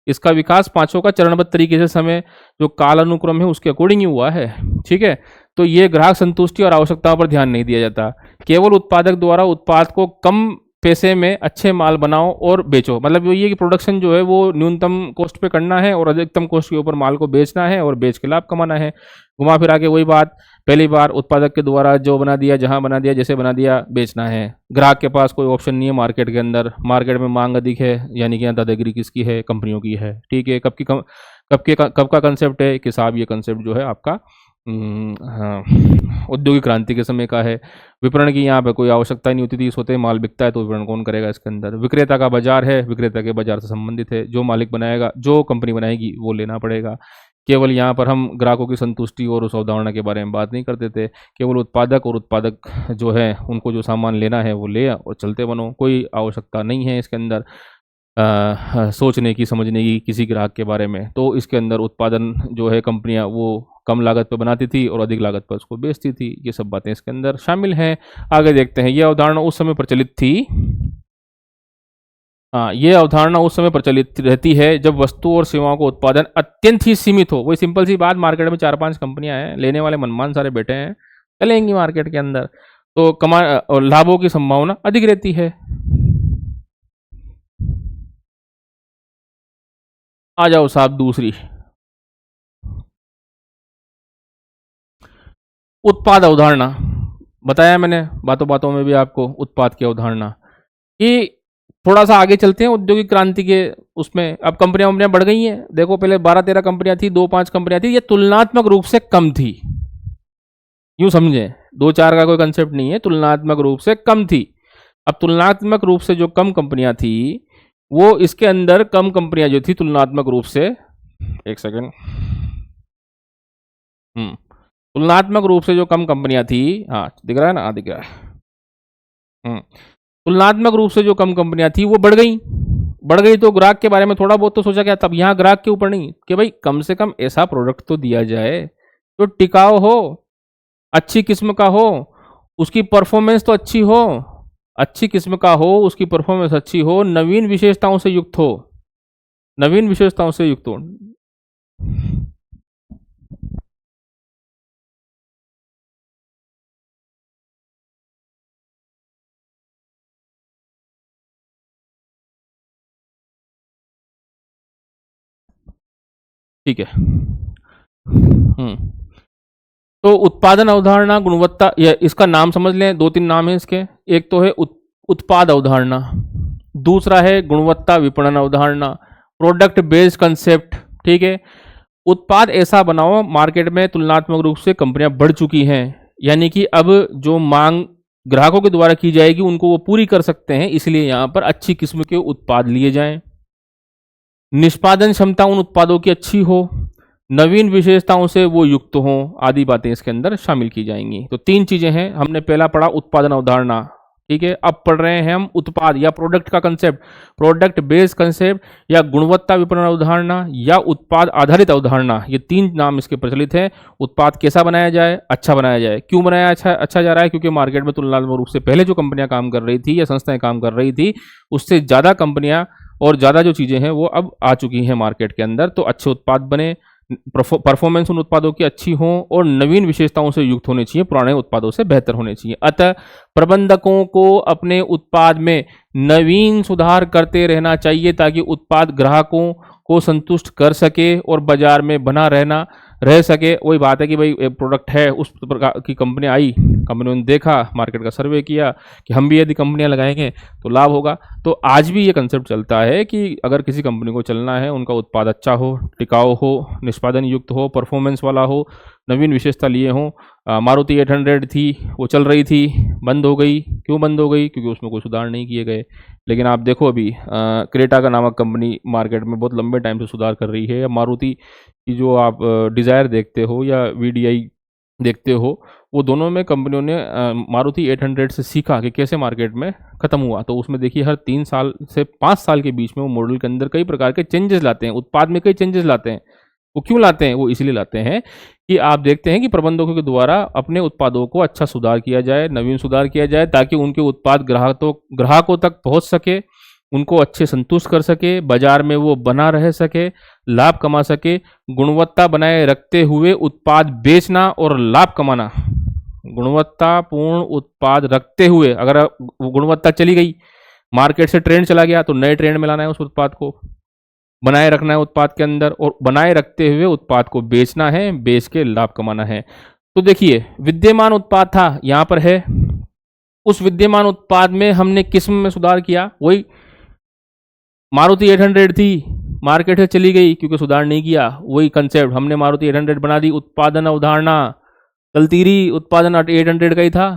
इसका विकास पांचों का चरणबद्ध तरीके से समय जो काल अनुक्रम है उसके अकॉर्डिंग ही हुआ है। ठीक है, तो ये ग्राहक संतुष्टि और आवश्यकताओं पर ध्यान नहीं दिया जाता। केवल उत्पादक द्वारा उत्पाद को कम पैसे में अच्छे माल बनाओ और बेचो, मतलब ये कि प्रोडक्शन जो है वो न्यूनतम कॉस्ट पे करना है और अधिकतम कॉस्ट के ऊपर माल को बेचना है और बेच के लाभ कमाना है। घुमा फिरा के वही बात, पहली बार उत्पादक के द्वारा जो बना दिया, जहां बना दिया, जैसे बना दिया, बेचना है। ग्राहक के पास कोई ऑप्शन नहीं है मार्केट के अंदर, मार्केट में मांग अधिक है, यानी कि यहाँ दादागिरी किसकी है? कंपनियों की है। ठीक है, कब का कंसेप्ट है कि साहब ये कंसेप्ट जो है आपका हाँ, औद्योगिक क्रांति के समय का है। विपणन की यहाँ पे कोई आवश्यकता नहीं होती थी, इस होते माल बिकता है तो विपणन कौन करेगा इसके अंदर? विक्रेता का बाजार है, विक्रेता के बाजार से संबंधित है, जो मालिक बनाएगा, जो कंपनी बनाएगी वो लेना पड़ेगा। केवल यहाँ पर हम ग्राहकों की संतुष्टि और उस अवधारणा के बारे में बात नहीं करते थे। केवल उत्पादक जो है उनको जो सामान लेना है वो ले और चलते बनो, कोई आवश्यकता नहीं है इसके अंदर सोचने की, समझने की किसी ग्राहक के बारे में। तो इसके अंदर उत्पादन जो है कंपनियां वो कम लागत पर बनाती थी और अधिक लागत पर उसको बेचती थी। ये सब बातें इसके अंदर शामिल हैं। आगे देखते हैं, ये अवधारणा उस समय प्रचलित थी। हाँ, ये अवधारणा उस समय प्रचलित रहती है जब वस्तु और सेवाओं का उत्पादन अत्यंत ही सीमित हो। वही सिंपल सी बात, मार्केट में 4-5 कंपनियां हैं, लेने वाले मनमान सारे बैठे हैं, चलेंगी मार्केट के अंदर, तो और लाभों की संभावना अधिक रहती है। आ जाओ साहब दूसरी, उत्पाद अवधारणा। बताया मैंने बातों बातों में भी आपको उत्पाद की अवधारणा कि थोड़ा सा आगे चलते हैं औद्योगिक क्रांति के उसमें। अब कंपनियां बढ़ गई हैं, देखो पहले 12-13 कंपनियां थी, 2-5 कंपनियां थी, ये तुलनात्मक रूप से कम थी, यूं समझे, 2-4 का कोई कंसेप्ट नहीं है, तुलनात्मक रूप से कम थी। अब तुलनात्मक रूप से जो कम कंपनियां थी, वो इसके अंदर कम कंपनियां जो थी तुलनात्मक रूप से, एक सेकेंड, तुलनात्मक रूप से जो कम कंपनियां थी, हाँ दिख रहा है ना? हाँ दिख रहा है। तुलनात्मक रूप से जो कम कंपनियां थी वो बढ़ गई तो ग्राहक के बारे में थोड़ा बहुत तो सोचा गया। तब यहाँ ग्राहक के ऊपर नहीं कि भाई कम से कम ऐसा प्रोडक्ट तो दिया जाए जो टिकाऊ हो, अच्छी किस्म का हो, उसकी परफॉर्मेंस तो अच्छी हो, अच्छी किस्म का हो, उसकी परफॉर्मेंस अच्छी हो, नवीन विशेषताओं से युक्त हो, नवीन विशेषताओं से युक्त हो। ठीक है। तो उत्पादन अवधारणा, गुणवत्ता, या इसका नाम समझ लें, 2-3 नाम है इसके। एक तो है उत्पाद अवधारणा, दूसरा है गुणवत्ता विपणन अवधारणा, प्रोडक्ट बेस्ड कंसेप्ट। ठीक है, उत्पाद ऐसा बनाओ, मार्केट में तुलनात्मक रूप से कंपनियां बढ़ चुकी हैं, यानी कि अब जो मांग ग्राहकों के द्वारा की जाएगी उनको वो पूरी कर सकते हैं, इसलिए यहां पर अच्छी किस्म के उत्पाद लिए जाएं। निष्पादन क्षमता उन उत्पादों की अच्छी हो, नवीन विशेषताओं से वो युक्त हों, आदि बातें इसके अंदर शामिल की जाएंगी। तो 3 चीजें हैं। हमने पहला पढ़ा उत्पादन अवधारणा, ठीक है। अब पढ़ रहे हैं हम उत्पाद या प्रोडक्ट का कंसेप्ट, प्रोडक्ट बेस्ड कंसेप्ट, या गुणवत्ता विपणन अवधारणा, या उत्पाद आधारित अवधारणा। ये 3 नाम इसके प्रचलित हैं। उत्पाद कैसा बनाया जाए? अच्छा बनाया जाए। क्यों बनाया अच्छा जा रहा है? क्योंकि मार्केट में तुलनात्मक रूप से पहले जो कंपनियां काम कर रही थी या संस्थाएं काम कर रही थी, उससे ज़्यादा कंपनियां और ज़्यादा जो चीज़ें हैं वो अब आ चुकी हैं मार्केट के अंदर। तो अच्छे उत्पाद बने, परफॉर्मेंस उन उत्पादों की अच्छी हो और नवीन विशेषताओं से युक्त होने चाहिए, पुराने उत्पादों से बेहतर होने चाहिए। अतः प्रबंधकों को अपने उत्पाद में नवीन सुधार करते रहना चाहिए ताकि उत्पाद ग्राहकों को संतुष्ट कर सके और बाजार में बना रह सके। वही बात है कि भाई एक प्रोडक्ट है, उस प्रकार की कंपनी आई, कंपनियों ने देखा, मार्केट का सर्वे किया कि हम भी यदि कंपनियां लगाएंगे तो लाभ होगा। तो आज भी ये कंसेप्ट चलता है कि अगर किसी कंपनी को चलना है, उनका उत्पाद अच्छा हो, टिकाऊ हो, निष्पादन युक्त हो, परफॉर्मेंस वाला हो, नवीन विशेषता लिए हों। मारुति 800 थी, वो चल रही थी, बंद हो गई। क्यों बंद हो गई? क्योंकि उसमें कोई सुधार नहीं किए गए। लेकिन आप देखो अभी क्रेटा का नामक कंपनी मार्केट में बहुत लंबे टाइम से सुधार कर रही है। या मारुति की जो आप डिज़ायर देखते हो या VDI देखते हो, वो दोनों में कंपनियों ने मारुति 800 से सीखा कि कैसे मार्केट में ख़त्म हुआ। तो उसमें देखिए हर 3 साल से 5 साल के बीच में वो मॉडल के अंदर कई प्रकार के चेंजेस लाते हैं, उत्पाद में कई चेंजेस लाते हैं। वो क्यों लाते हैं? वो इसलिए लाते हैं कि आप देखते हैं कि प्रबंधकों के द्वारा अपने उत्पादों को अच्छा सुधार किया जाए, नवीन सुधार किया जाए, ताकि उनके उत्पाद ग्राहकों तक पहुंच सके, उनको अच्छे संतुष्ट कर सके, बाजार में वो बना रह सके, लाभ कमा सके। गुणवत्ता बनाए रखते हुए उत्पाद बेचना और लाभ कमाना, गुणवत्तापूर्ण उत्पाद रखते हुए, अगर वो गुणवत्ता चली गई, मार्केट से ट्रेंड चला गया, तो नए ट्रेंड में लाना है उस उत्पाद को, बनाए रखना है उत्पाद के अंदर, और बनाए रखते हुए उत्पाद को बेचना है, बेच के लाभ कमाना है। तो देखिए, विद्यमान उत्पाद था, यहां पर है, उस विद्यमान उत्पाद में हमने किस्म में सुधार किया। वही मारुति 800 थी, मार्केट से चली गई क्योंकि सुधार नहीं किया, वही कंसेप्ट, हमने मारुति 800 बना दी, उत्पादन अवधारणा चलती रही, उत्पादन 800 का ही था,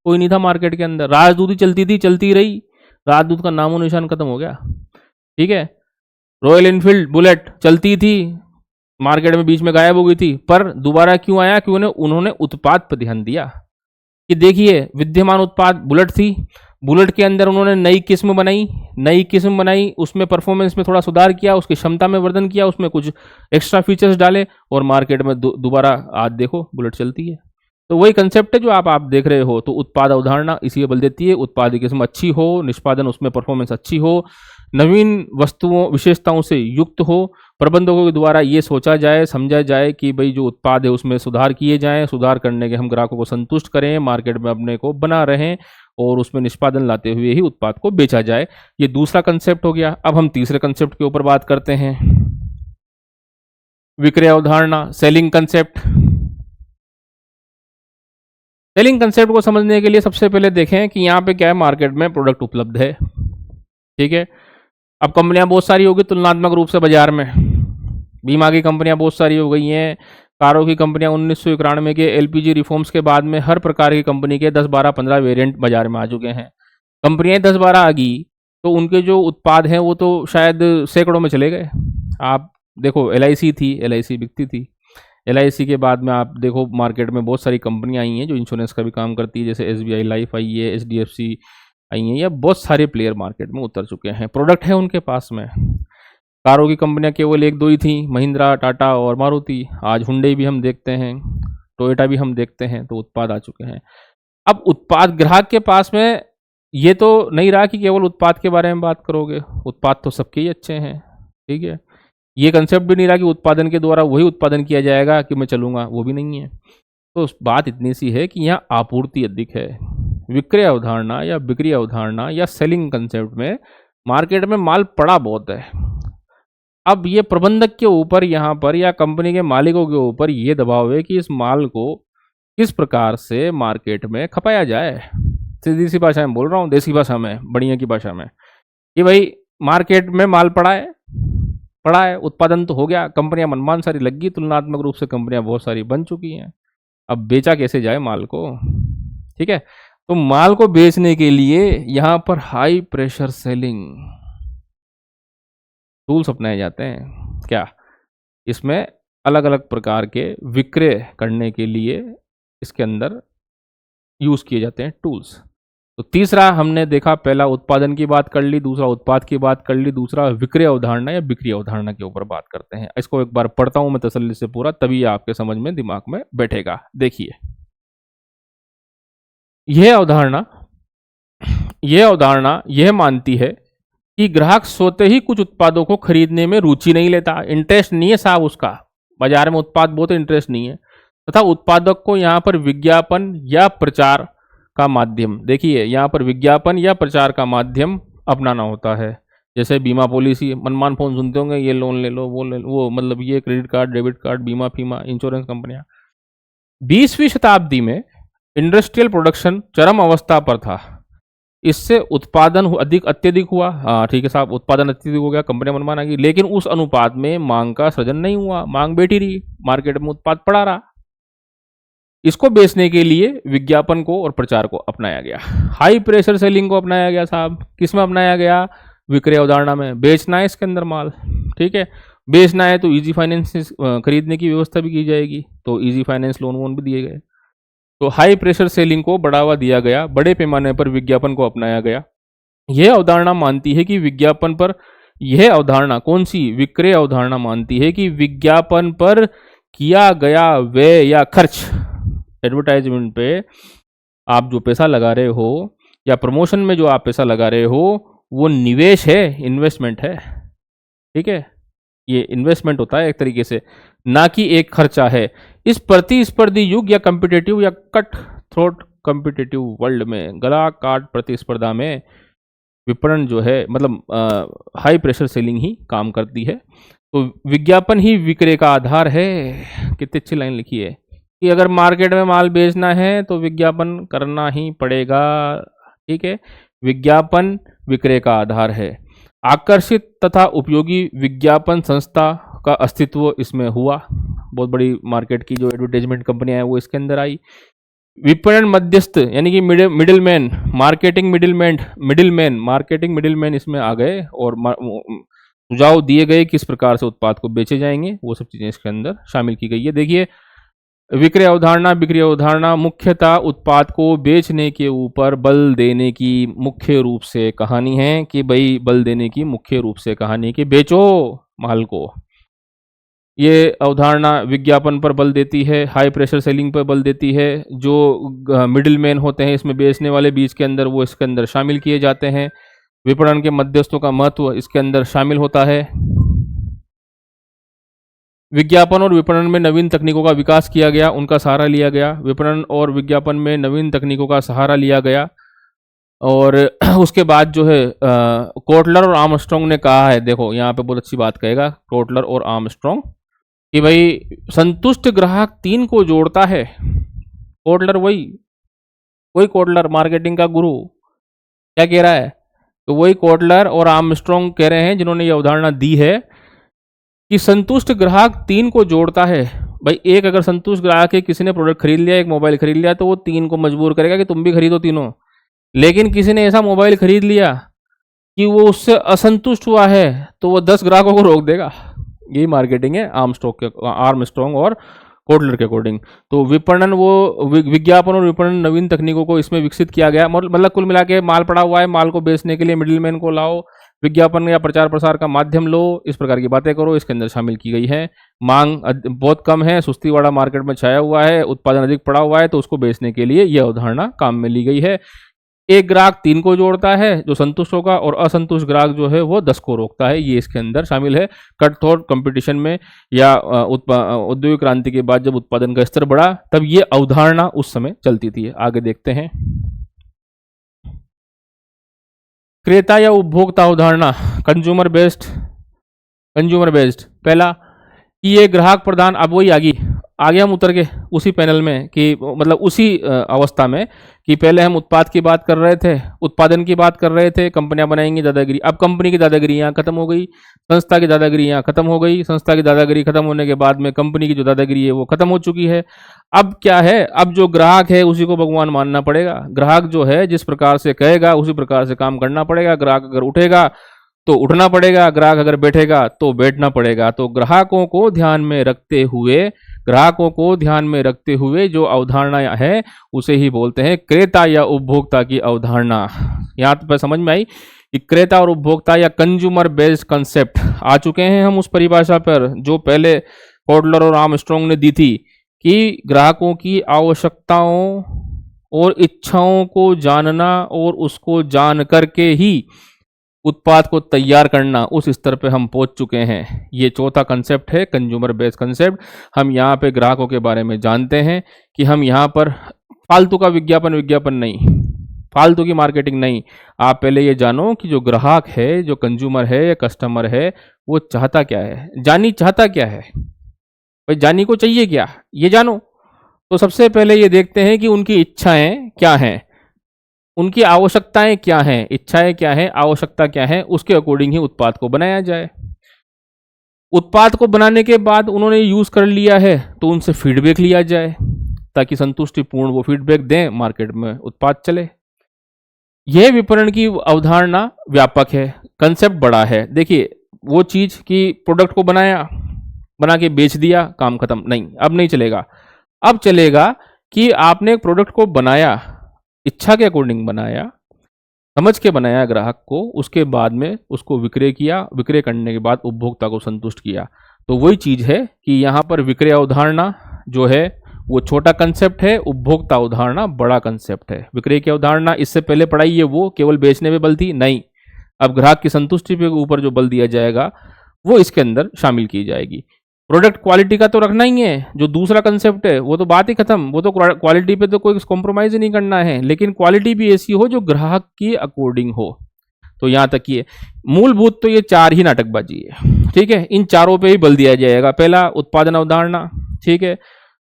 कोई नहीं था मार्केट के अंदर। राजदूत ही चलती थी, चलती रही, राजदूत का नामो निशान खत्म हो गया। ठीक है, रॉयल एनफील्ड बुलेट चलती थी, मार्केट में बीच में गायब हो गई थी, पर दोबारा क्यों आया? क्यों? उन्होंने उत्पाद पर ध्यान दिया कि देखिए, विद्यमान उत्पाद बुलेट थी, बुलेट के अंदर उन्होंने नई किस्म बनाई, उसमें परफॉर्मेंस में थोड़ा सुधार किया, उसकी क्षमता में वर्धन किया, उसमें कुछ एक्स्ट्रा फीचर्स डाले, और मार्केट में दोबारा आज देखो बुलेट चलती है। तो वही कंसेप्ट है जो आप देख रहे हो। तो उत्पाद अवधारणा इसी बल देती है, उत्पाद की किस्म अच्छी हो, निष्पादन उसमें परफॉर्मेंस अच्छी हो, नवीन वस्तुओं विशेषताओं से युक्त हो, प्रबंधकों के द्वारा ये सोचा जाए, समझा जाए कि भाई जो उत्पाद है उसमें सुधार किए जाएं, सुधार करने के हम ग्राहकों को संतुष्ट करें, मार्केट में अपने को बना रहें, और उसमें निष्पादन लाते हुए ही उत्पाद को बेचा जाए। ये दूसरा कंसेप्ट हो गया। अब हम तीसरे कंसेप्ट के ऊपर बात करते हैं, विक्रय अवधारणा, सेलिंग कंसेप्ट। सेलिंग कंसेप्ट को समझने के लिए सबसे पहले देखें कि यहाँ पे क्या है, मार्केट में प्रोडक्ट उपलब्ध है। ठीक है, अब कंपनियां बहुत सारी होगी तुलनात्मक रूप से बाजार में, बीमा की कंपनियां बहुत सारी हो गई हैं, कारों की कंपनियां 1991 के एलपीजी रिफॉर्म्स के बाद में हर प्रकार की कंपनी के 10, 12, 15 वेरिएंट बाजार में आ चुके हैं। कंपनियां 10, 12 आ गई तो उनके जो उत्पाद हैं वो तो शायद सैकड़ों में चले गए। आप देखो, एलआईसी थी, एलआईसी बिकती थी, एलआईसी के बाद में आप देखो मार्केट में बहुत सारी कंपनियां आई हैं जो इंश्योरेंस का भी काम करती है, जैसे एसबीआई लाइफ आई है, एचडीएफसी आई हैं, या बहुत सारे प्लेयर मार्केट में उतर चुके हैं, प्रोडक्ट है उनके पास में। कारों की कंपनियां केवल 1, 2 ही थी, महिंद्रा, टाटा और मारुति। आज हुंडई भी हम देखते हैं, टोयोटा भी हम देखते हैं, तो उत्पाद आ चुके हैं। अब उत्पाद ग्राहक के पास में ये तो नहीं रहा कि केवल उत्पाद के बारे में बात करोगे, उत्पाद तो सबके ही अच्छे हैं। ठीक है, ये कंसेप्ट भी नहीं रहा कि उत्पादन के द्वारा वही उत्पादन किया जाएगा कि मैं चलूंगा, वो भी नहीं है। तो बात इतनी सी है कि यहाँ आपूर्ति अधिक है। विक्रय अवधारणा या बिक्री अवधारणा या सेलिंग कंसेप्ट में मार्केट में माल पड़ा बहुत है। अब ये प्रबंधक के ऊपर यहाँ पर या कंपनी के मालिकों के ऊपर ये दबाव है कि इस माल को किस प्रकार से मार्केट में खपाया जाए। सीधी सी भाषा में बोल रहा हूँ, देसी भाषा में, बढ़िया की भाषा में, कि भाई मार्केट में माल पड़ा है, उत्पादन तो हो गया, कंपनियां मनमान सारी लग गई, तुलनात्मक रूप से कंपनियां बहुत सारी बन चुकी हैं, अब बेचा कैसे जाए माल को। ठीक है, तो माल को बेचने के लिए यहां पर हाई प्रेशर सेलिंग टूल्स अपनाए जाते हैं। क्या इसमें अलग अलग प्रकार के विक्रय करने के लिए इसके अंदर यूज किए जाते हैं टूल्स। तो तीसरा हमने देखा, पहला उत्पादन की बात कर ली, दूसरा उत्पाद की बात कर ली, दूसरा विक्रय अवधारणा या बिक्री अवधारणा के ऊपर बात करते हैं। इसको एक बार पढ़ता हूं मैं तसल्ली से पूरा, तभी आपके समझ में, दिमाग में बैठेगा। देखिए, यह अवधारणा यह मानती है कि ग्राहक सोते ही कुछ उत्पादों को खरीदने में रुचि नहीं लेता, इंटरेस्ट नहीं है साहब उसका, बाजार में उत्पाद बहुत इंटरेस्ट नहीं है, तथा उत्पादक को यहाँ पर विज्ञापन या प्रचार का माध्यम, देखिए यहाँ पर विज्ञापन या प्रचार का माध्यम अपनाना होता है। जैसे बीमा पॉलिसी, मनमान फोन सुनते होंगे, ये लोन ले लो, वो ले लो, वो मतलब ये क्रेडिट कार्ड, डेबिट कार्ड, बीमा फीमा, इंश्योरेंस कंपनियां। 20वीं शताब्दी में इंडस्ट्रियल प्रोडक्शन चरम अवस्था पर था, इससे उत्पादन अत्यधिक हुआ। हाँ ठीक है साहब, उत्पादन अत्यधिक हो गया, कंपनियां मनमान आ गई, लेकिन उस अनुपात में मांग का सृजन नहीं हुआ, मांग बैठी रही, मार्केट में उत्पाद पड़ा रहा। इसको बेचने के लिए विज्ञापन को और प्रचार को अपनाया गया, हाई प्रेशर सेलिंग को अपनाया गया साहब। किस में अपनाया गया? विक्रय अवधारणा में। बेचना है इसके अंदर माल, ठीक है, बेचना है तो इजी फाइनेंस खरीदने की व्यवस्था भी की जाएगी, तो इजी फाइनेंस लोन वोन भी दिए गए। तो हाई प्रेशर सेलिंग को बढ़ावा दिया गया, बड़े पैमाने पर विज्ञापन को अपनाया गया। यह अवधारणा मानती है कि विज्ञापन पर, यह अवधारणा कौन सी? विक्रय अवधारणा मानती है कि विज्ञापन पर किया गया व्यय या खर्च, एडवर्टाइजमेंट पे आप जो पैसा लगा रहे हो या प्रमोशन में जो आप पैसा लगा रहे हो, वो निवेश है, इन्वेस्टमेंट है। ठीक है, ये इन्वेस्टमेंट होता है एक तरीके से, ना कि एक खर्चा है। इस प्रतिस्पर्धी युग या कम्पिटेटिव या कट थ्रोट कम्पिटेटिव वर्ल्ड में, गला काट प्रतिस्पर्धा में विपणन जो है, मतलब हाई प्रेशर सेलिंग ही काम करती है। तो विज्ञापन ही विक्रय का आधार है। कितनी अच्छी लाइन लिखी है कि अगर मार्केट में माल बेचना है तो विज्ञापन करना ही पड़ेगा। ठीक है, विज्ञापन विक्रय का आधार है। आकर्षित तथा उपयोगी विज्ञापन संस्था का अस्तित्व इसमें हुआ। बहुत बड़ी मार्केट की जो एडवर्टाइजमेंट कंपनियां हैं वो इसके अंदर आई। विपणन मध्यस्थ यानी कि मिडिलमैन, मार्केटिंग मिडिलमैन इसमें आ गए और सुझाव दिए गए किस प्रकार से उत्पाद को बेचे जाएंगे, वो सब चीजें इसके अंदर शामिल की गई है। देखिए, विक्रय अवधारणा, बिक्री अवधारणा मुख्यतः उत्पाद को बेचने के ऊपर बल देने की मुख्य रूप से कहानी है कि भाई बल देने की मुख्य रूप से कहानी है कि बेचो माल को। ये अवधारणा विज्ञापन पर बल देती है, हाई प्रेशर सेलिंग पर बल देती है। जो मिडिल मैन होते हैं इसमें बेचने वाले बीच के अंदर, वो इसके अंदर शामिल किए जाते हैं। विपणन के मध्यस्थों का महत्व इसके अंदर शामिल होता है। विज्ञापन और विपणन में नवीन तकनीकों का विकास किया गया, उनका सहारा लिया गया। विपणन और विज्ञापन में नवीन तकनीकों का सहारा लिया गया। और उसके बाद जो है कोटलर और आर्मस्ट्रॉन्ग ने कहा है, देखो यहाँ पे बहुत अच्छी बात कहेगा कोटलर और आर्मस्ट्रॉन्ग, कि भाई संतुष्ट ग्राहक 3 को जोड़ता है। कोटलर वही कोटलर मार्केटिंग का गुरु क्या कह रहा है, तो वही कोटलर और आर्मस्ट्रॉन्ग कह रहे हैं जिन्होंने ये अवधारणा दी है कि संतुष्ट ग्राहक 3 को जोड़ता है। भाई एक अगर संतुष्ट ग्राहक है, किसी ने प्रोडक्ट खरीद लिया, एक मोबाइल खरीद लिया, तो वो 3 को मजबूर करेगा कि तुम भी खरीदो तीनों। लेकिन किसी ने ऐसा मोबाइल खरीद लिया कि वो उससे असंतुष्ट हुआ है, तो वो 10 ग्राहकों को रोक देगा। यही मार्केटिंग है आर्मस्ट्रॉन्ग और कोटलर के अकॉर्डिंग। तो विपणन, वो विज्ञापन और विपणन नवीन तकनीकों को इसमें विकसित किया गया। मतलब कुल मिला के माल पड़ा हुआ है, माल को बेचने के लिए मिडिलमैन को लाओ, विज्ञापन या प्रचार प्रसार का माध्यम लो, इस प्रकार की बातें करो, इसके अंदर शामिल की गई है। मांग बहुत कम है, सुस्ती वाला मार्केट में छाया हुआ है, उत्पादन अधिक पड़ा हुआ है, तो उसको बेचने के लिए यह अवधारणा काम में ली गई है। एक ग्राहक 3 को जोड़ता है जो संतुष्ट होगा, और असंतुष्ट ग्राहक जो है वो 10 को रोकता है। ये इसके अंदर शामिल है। कट थ्रोट कंपटीशन में या औद्योगिक क्रांति के बाद जब उत्पादन का स्तर बढ़ा, तब ये अवधारणा उस समय चलती थी। आगे देखते हैं, क्रेता या उपभोक्ता अवधारणा, कंज्यूमर बेस्ड। पहला कि ये ग्राहक प्रधान, अब वही आगे हम उतर के उसी पैनल में कि मतलब उसी अवस्था में कि पहले हम उत्पाद की बात कर रहे थे, उत्पादन की बात कर रहे थे, कंपनियां बनाएंगी दादागिरी। अब कंपनी की दादागिरी यहाँ खत्म हो गई, संस्था की दादागिरी यहाँ खत्म हो गई। संस्था की दादागिरी खत्म होने के बाद में कंपनी की जो दादागिरी है वो खत्म हो चुकी है। अब क्या है, अब जो ग्राहक है उसी को भगवान मानना पड़ेगा। ग्राहक जो है जिस प्रकार से कहेगा उसी प्रकार से काम करना पड़ेगा। ग्राहक अगर उठेगा तो उठना पड़ेगा, ग्राहक अगर बैठेगा तो बैठना पड़ेगा। तो ग्राहकों को ध्यान में रखते हुए जो अवधारणा है उसे ही बोलते हैं क्रेता या उपभोक्ता की अवधारणा। यहाँ पर समझ में आई कि क्रेता और उपभोक्ता या कंज्यूमर बेस्ड कंसेप्ट आ चुके हैं हम उस परिभाषा पर जो पहले कोटलर और आर्मस्ट्रॉन्ग ने दी थी कि ग्राहकों की आवश्यकताओं और इच्छाओं को जानना और उसको जान करके ही उत्पाद को तैयार करना, उस स्तर पे हम पहुंच चुके हैं। ये चौथा कंसेप्ट है कंज्यूमर बेस्ड कंसेप्ट। हम यहाँ पे ग्राहकों के बारे में जानते हैं कि हम यहाँ पर फालतू का विज्ञापन नहीं, फालतू की मार्केटिंग नहीं। आप पहले ये जानो कि जो ग्राहक है, जो कंज्यूमर है या कस्टमर है, वो चाहता क्या है, चाहता क्या है, भाई जानी को चाहिए क्या, ये जानो। तो सबसे पहले ये देखते हैं कि उनकी इच्छाएं क्या हैं, उनकी आवश्यकताएं क्या हैं, इच्छाएं क्या हैं, आवश्यकता क्या है, उसके अकॉर्डिंग ही उत्पाद को बनाया जाए। उत्पाद को बनाने के बाद उन्होंने यूज कर लिया है तो उनसे फीडबैक लिया जाए ताकि संतुष्टिपूर्ण वो फीडबैक दें, मार्केट में उत्पाद चले। यह विपणन की अवधारणा व्यापक है, कंसेप्ट बड़ा है। देखिए, वो चीज कि प्रोडक्ट को बना के बेच दिया, काम खत्म, नहीं, अब नहीं चलेगा। अब चलेगा कि आपने एक प्रोडक्ट को बनाया, इच्छा के अकॉर्डिंग बनाया, समझ के बनाया ग्राहक को, उसके बाद में उसको विक्रय किया, विक्रय करने के बाद उपभोक्ता को संतुष्ट किया। तो वही चीज है कि यहाँ पर विक्रय अवधारणा जो है वो छोटा कंसेप्ट है, उपभोक्ता अवधारणा बड़ा कंसेप्ट है। विक्रय की अवधारणा इससे पहले पढ़ाई है वो केवल बेचने में बल थी, नहीं, अब ग्राहक की संतुष्टि पे ऊपर जो बल दिया जाएगा वो इसके अंदर शामिल की जाएगी। प्रोडक्ट क्वालिटी का तो रखना ही है, जो दूसरा कंसेप्ट है वो तो बात ही खत्म, वो तो क्वालिटी पे तो कोई कॉम्प्रोमाइज ही नहीं करना है, लेकिन क्वालिटी भी ऐसी हो जो ग्राहक की अकॉर्डिंग हो। तो यहाँ तक ये मूलभूत तो ये 4 ही नाटकबाजी है, ठीक है। इन चारों पे ही बल दिया जाएगा। पहला उत्पादन अवधारणा, ठीक है।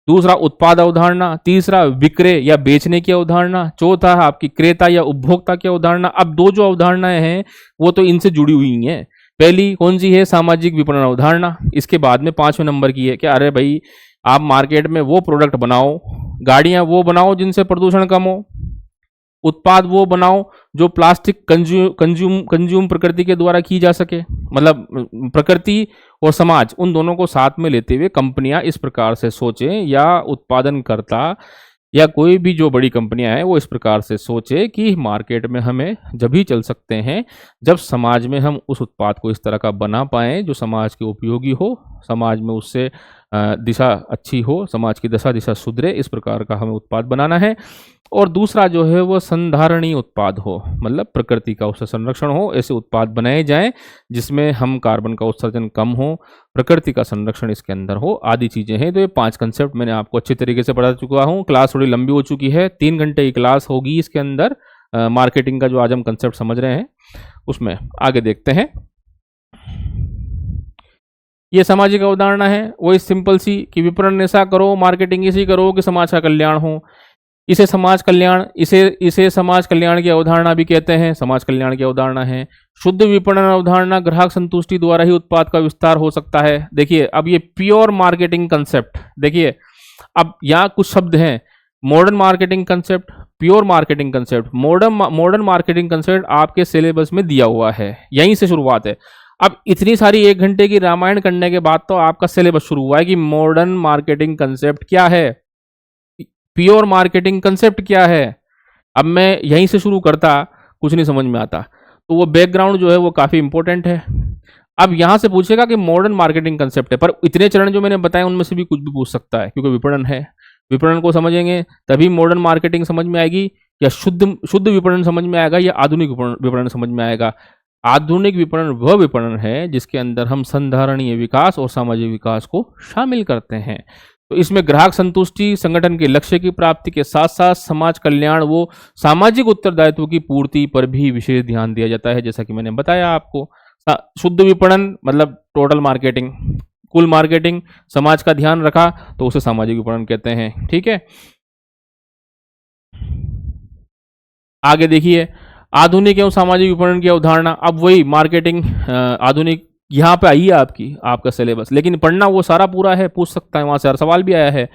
दूसरा उत्पाद अवधारणा, तीसरा विक्रय या बेचने की अवधारणा, चौथा आपकी क्रेता या उपभोक्ता की अवधारणा। अब दो जो अवधारणाएं हैं वो तो इनसे जुड़ी हुई हैं। पहली कौन सी है? सामाजिक विपणन अवधारणा। इसके बाद में 5वें नंबर की है कि अरे भाई आप मार्केट में वो प्रोडक्ट बनाओ, गाड़ियां वो बनाओ जिनसे प्रदूषण कम हो, उत्पाद वो बनाओ जो प्लास्टिक कंज्यूम प्रकृति के द्वारा की जा सके। मतलब प्रकृति और समाज उन दोनों को साथ में लेते हुए कंपनियां इस प्रकार से सोचें, या उत्पादनकर्ता या कोई भी जो बड़ी कंपनियां हैं वो इस प्रकार से सोचे कि मार्केट में हमें जब ही चल सकते हैं जब समाज में हम उस उत्पाद को इस तरह का बना पाएं जो समाज के उपयोगी हो, समाज में उससे दिशा अच्छी हो, समाज की दशा दिशा सुधरे, इस प्रकार का हमें उत्पाद बनाना है। और दूसरा जो है वो संधारणीय उत्पाद हो, मतलब प्रकृति का उससे संरक्षण हो, ऐसे उत्पाद बनाए जाएं जिसमें हम कार्बन का उत्सर्जन कम हो, प्रकृति का संरक्षण इसके अंदर हो, आदि चीजें हैं। तो ये 5 कंसेप्ट मैंने आपको अच्छी तरीके से पढ़ा चुका हूँ। क्लास थोड़ी लंबी हो चुकी है, 3 घंटे की क्लास होगी इसके अंदर। मार्केटिंग का जो आज हम कंसेप्ट समझ रहे हैं उसमें आगे देखते हैं। ये सामाजिक अवधारणा है, वही सिंपल सी कि विपणन ऐसा करो, मार्केटिंग ऐसी करो कि समाज का कल्याण हो। इसे समाज कल्याण, इसे समाज कल्याण की अवधारणा भी कहते हैं, समाज कल्याण की अवधारणा है। शुद्ध विपणन अवधारणा, ग्राहक संतुष्टि द्वारा ही उत्पाद का विस्तार हो सकता है। देखिए अब ये प्योर मार्केटिंग कंसेप्ट, देखिए अब यहाँ कुछ शब्द हैं, modern marketing concept, pure marketing concept. Modern marketing concept आपके सिलेबस में दिया हुआ है, यहीं से शुरुआत है। अब इतनी सारी 1 घंटे की रामायण करने के बाद तो आपका सिलेबस शुरू हुआ है कि मॉडर्न मार्केटिंग कंसेप्ट क्या है, प्योर मार्केटिंग कंसेप्ट क्या है। अब मैं यहीं से शुरू करता, कुछ नहीं समझ में आता, तो वो बैकग्राउंड जो है वो काफ़ी इंपॉर्टेंट है। अब यहाँ से पूछेगा कि मॉडर्न मार्केटिंग कंसेप्ट है, पर इतने चरण जो मैंने बताए उनमें से भी कुछ भी पूछ सकता है, क्योंकि विपणन है। विपणन को समझेंगे तभी मॉडर्न मार्केटिंग समझ में आएगी, या शुद्ध विपणन समझ में आएगा, या आधुनिक विपणन समझ में आएगा। आधुनिक विपणन वह विपणन है जिसके अंदर हम संधारणीय विकास और सामाजिक विकास को शामिल करते हैं। तो इसमें ग्राहक संतुष्टि, संगठन के लक्ष्य की प्राप्ति के साथ साथ समाज कल्याण, वो सामाजिक उत्तरदायित्व की पूर्ति पर भी विशेष ध्यान दिया जाता है, जैसा कि मैंने बताया आपको। शुद्ध विपणन मतलब टोटल मार्केटिंग, कुल मार्केटिंग, समाज का ध्यान रखा तो उसे सामाजिक विपणन कहते हैं, ठीक है। आगे देखिए आधुनिक एवं सामाजिक विपणन की अवधारणा। अब वही मार्केटिंग आधुनिक यहाँ पे आई है आपका सिलेबस, लेकिन पढ़ना वो सारा पूरा है, पूछ सकता है, वहां से सवाल भी आया है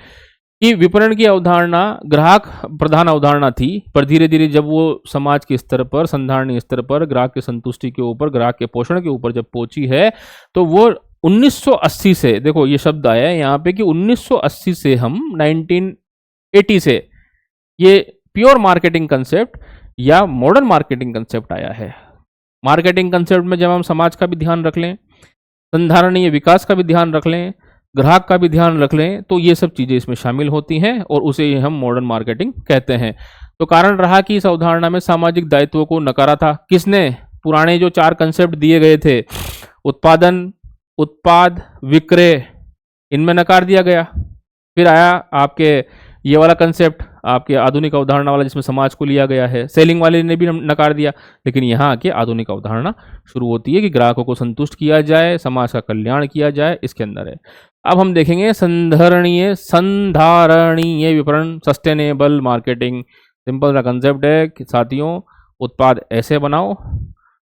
कि विपणन की अवधारणा ग्राहक प्रधान अवधारणा थी, पर धीरे धीरे जब वो समाज के स्तर पर, संधारणीय स्तर पर, ग्राहक की संतुष्टि के ऊपर, ग्राहक के पोषण के ऊपर जब पहुंची है, तो वो 1980 से, देखो ये शब्द आया है यहाँ पे कि 1980 से हम 1980 से ये प्योर मार्केटिंग कंसेप्ट या मॉडर्न मार्केटिंग कंसेप्ट आया है। मार्केटिंग कंसेप्ट में जब हम समाज का भी ध्यान रख लें, संधारणीय विकास का भी ध्यान रख लें, ग्राहक का भी ध्यान रख लें, तो ये सब चीज़ें इसमें शामिल होती हैं और उसे हम मॉडर्न मार्केटिंग कहते हैं। तो कारण रहा कि इस अवधारणा में सामाजिक दायित्वों को नकारा था। किसने? पुराने जो 4 कंसेप्ट दिए गए थे, उत्पादन, उत्पाद, विक्रय, इनमें नकार दिया गया। फिर आया आपके ये वाला कंसेप्ट, आपके आधुनिक अवधारणा वाला, जिसमें समाज को लिया गया है। सेलिंग वाले ने भी नकार दिया, लेकिन यहाँ आके आधुनिक अवधारणा शुरू होती है कि ग्राहकों को संतुष्ट किया जाए, समाज का कल्याण किया जाए, इसके अंदर है। अब हम देखेंगे संधारणीय विपणन, सस्टेनेबल मार्केटिंग। सिंपल सा कंसेप्ट है कि साथियों, उत्पाद ऐसे बनाओ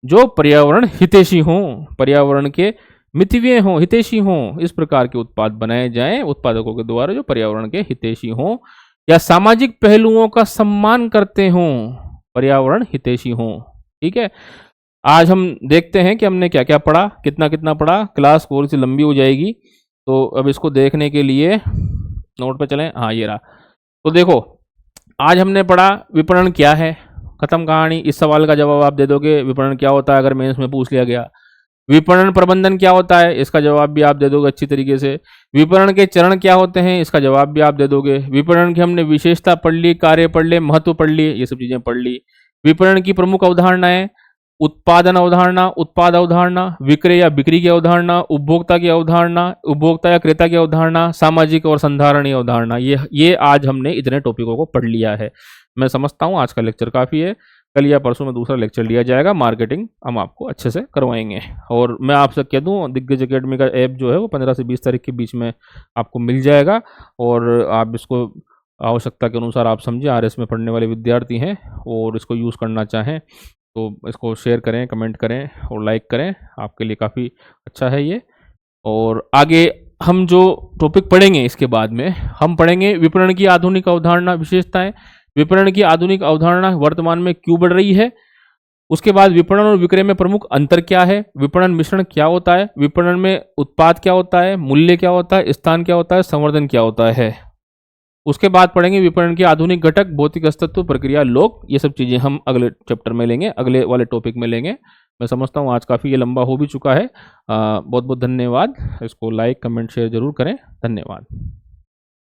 जो पर्यावरण हितैषी हों, पर्यावरण के मितव्यय हों, हितैषी हों, इस प्रकार के उत्पाद बनाए जाएं उत्पादकों के द्वारा जो पर्यावरण के हितैषी हों या सामाजिक पहलुओं का सम्मान करते हों, पर्यावरण हितैषी हों, ठीक है। आज हम देखते हैं कि हमने क्या क्या पढ़ा, कितना कितना पढ़ा। क्लास थोड़ी सी लंबी हो जाएगी, तो अब इसको देखने के लिए नोट पे चलें। हाँ ये रहा। तो देखो आज हमने पढ़ा विपणन क्या है, खत्म कहानी। इस सवाल का जवाब आप दे दोगे, विपणन क्या होता है, अगर मेंस में पूछ लिया गया। विपणन प्रबंधन क्या होता है, इसका जवाब भी आप दे दोगे अच्छी तरीके से। विपणन के चरण क्या होते हैं, इसका जवाब भी आप दे दोगे। विपणन की हमने विशेषता पढ़ ली, कार्य पढ़ ले, महत्व पढ़ लिए, ये सब चीजें पढ़ ली। विपणन की प्रमुख अवधारणाएं, उत्पादन अवधारणा, उत्पाद अवधारणा, विक्रय या बिक्री की अवधारणा, उपभोक्ता की अवधारणा, उपभोक्ता या क्रेता की अवधारणा, सामाजिक और संधारणीय अवधारणा। ये आज हमने इतने टॉपिकों को पढ़ लिया है। मैं समझता हूँ आज का लेक्चर काफ़ी है। कल या परसों में दूसरा लेक्चर लिया जाएगा, मार्केटिंग हम आपको अच्छे से करवाएंगे। और मैं आपसे कह दूँ, दिग्गज एकेडमी का ऐप जो है वो 15 से 20 तारीख के बीच में आपको मिल जाएगा, और आप इसको आवश्यकता के अनुसार आप समझिए, RS में पढ़ने वाले विद्यार्थी हैं और इसको यूज़ करना चाहें तो इसको शेयर करें, कमेंट करें और लाइक करें, आपके लिए काफ़ी अच्छा है ये। और आगे हम जो टॉपिक पढ़ेंगे इसके बाद में हम पढ़ेंगे विपणन की आधुनिक अवधारणा विशेषताएं। विपणन की आधुनिक अवधारणा वर्तमान में क्यों बढ़ रही है, उसके बाद विपणन और विक्रय में प्रमुख अंतर क्या है, विपणन मिश्रण क्या होता है, विपणन में उत्पाद क्या होता है, मूल्य क्या होता है, स्थान क्या होता है, संवर्धन क्या होता है। उसके बाद पढ़ेंगे विपणन के आधुनिक घटक, भौतिक अस्तित्व, प्रक्रिया, लोग। ये सब चीज़ें हम अगले चैप्टर में लेंगे, अगले वाले टॉपिक में लेंगे। मैं समझता हूँ आज काफ़ी ये लंबा हो भी चुका है। बहुत बहुत धन्यवाद। इसको लाइक कमेंट शेयर जरूर करें। धन्यवाद।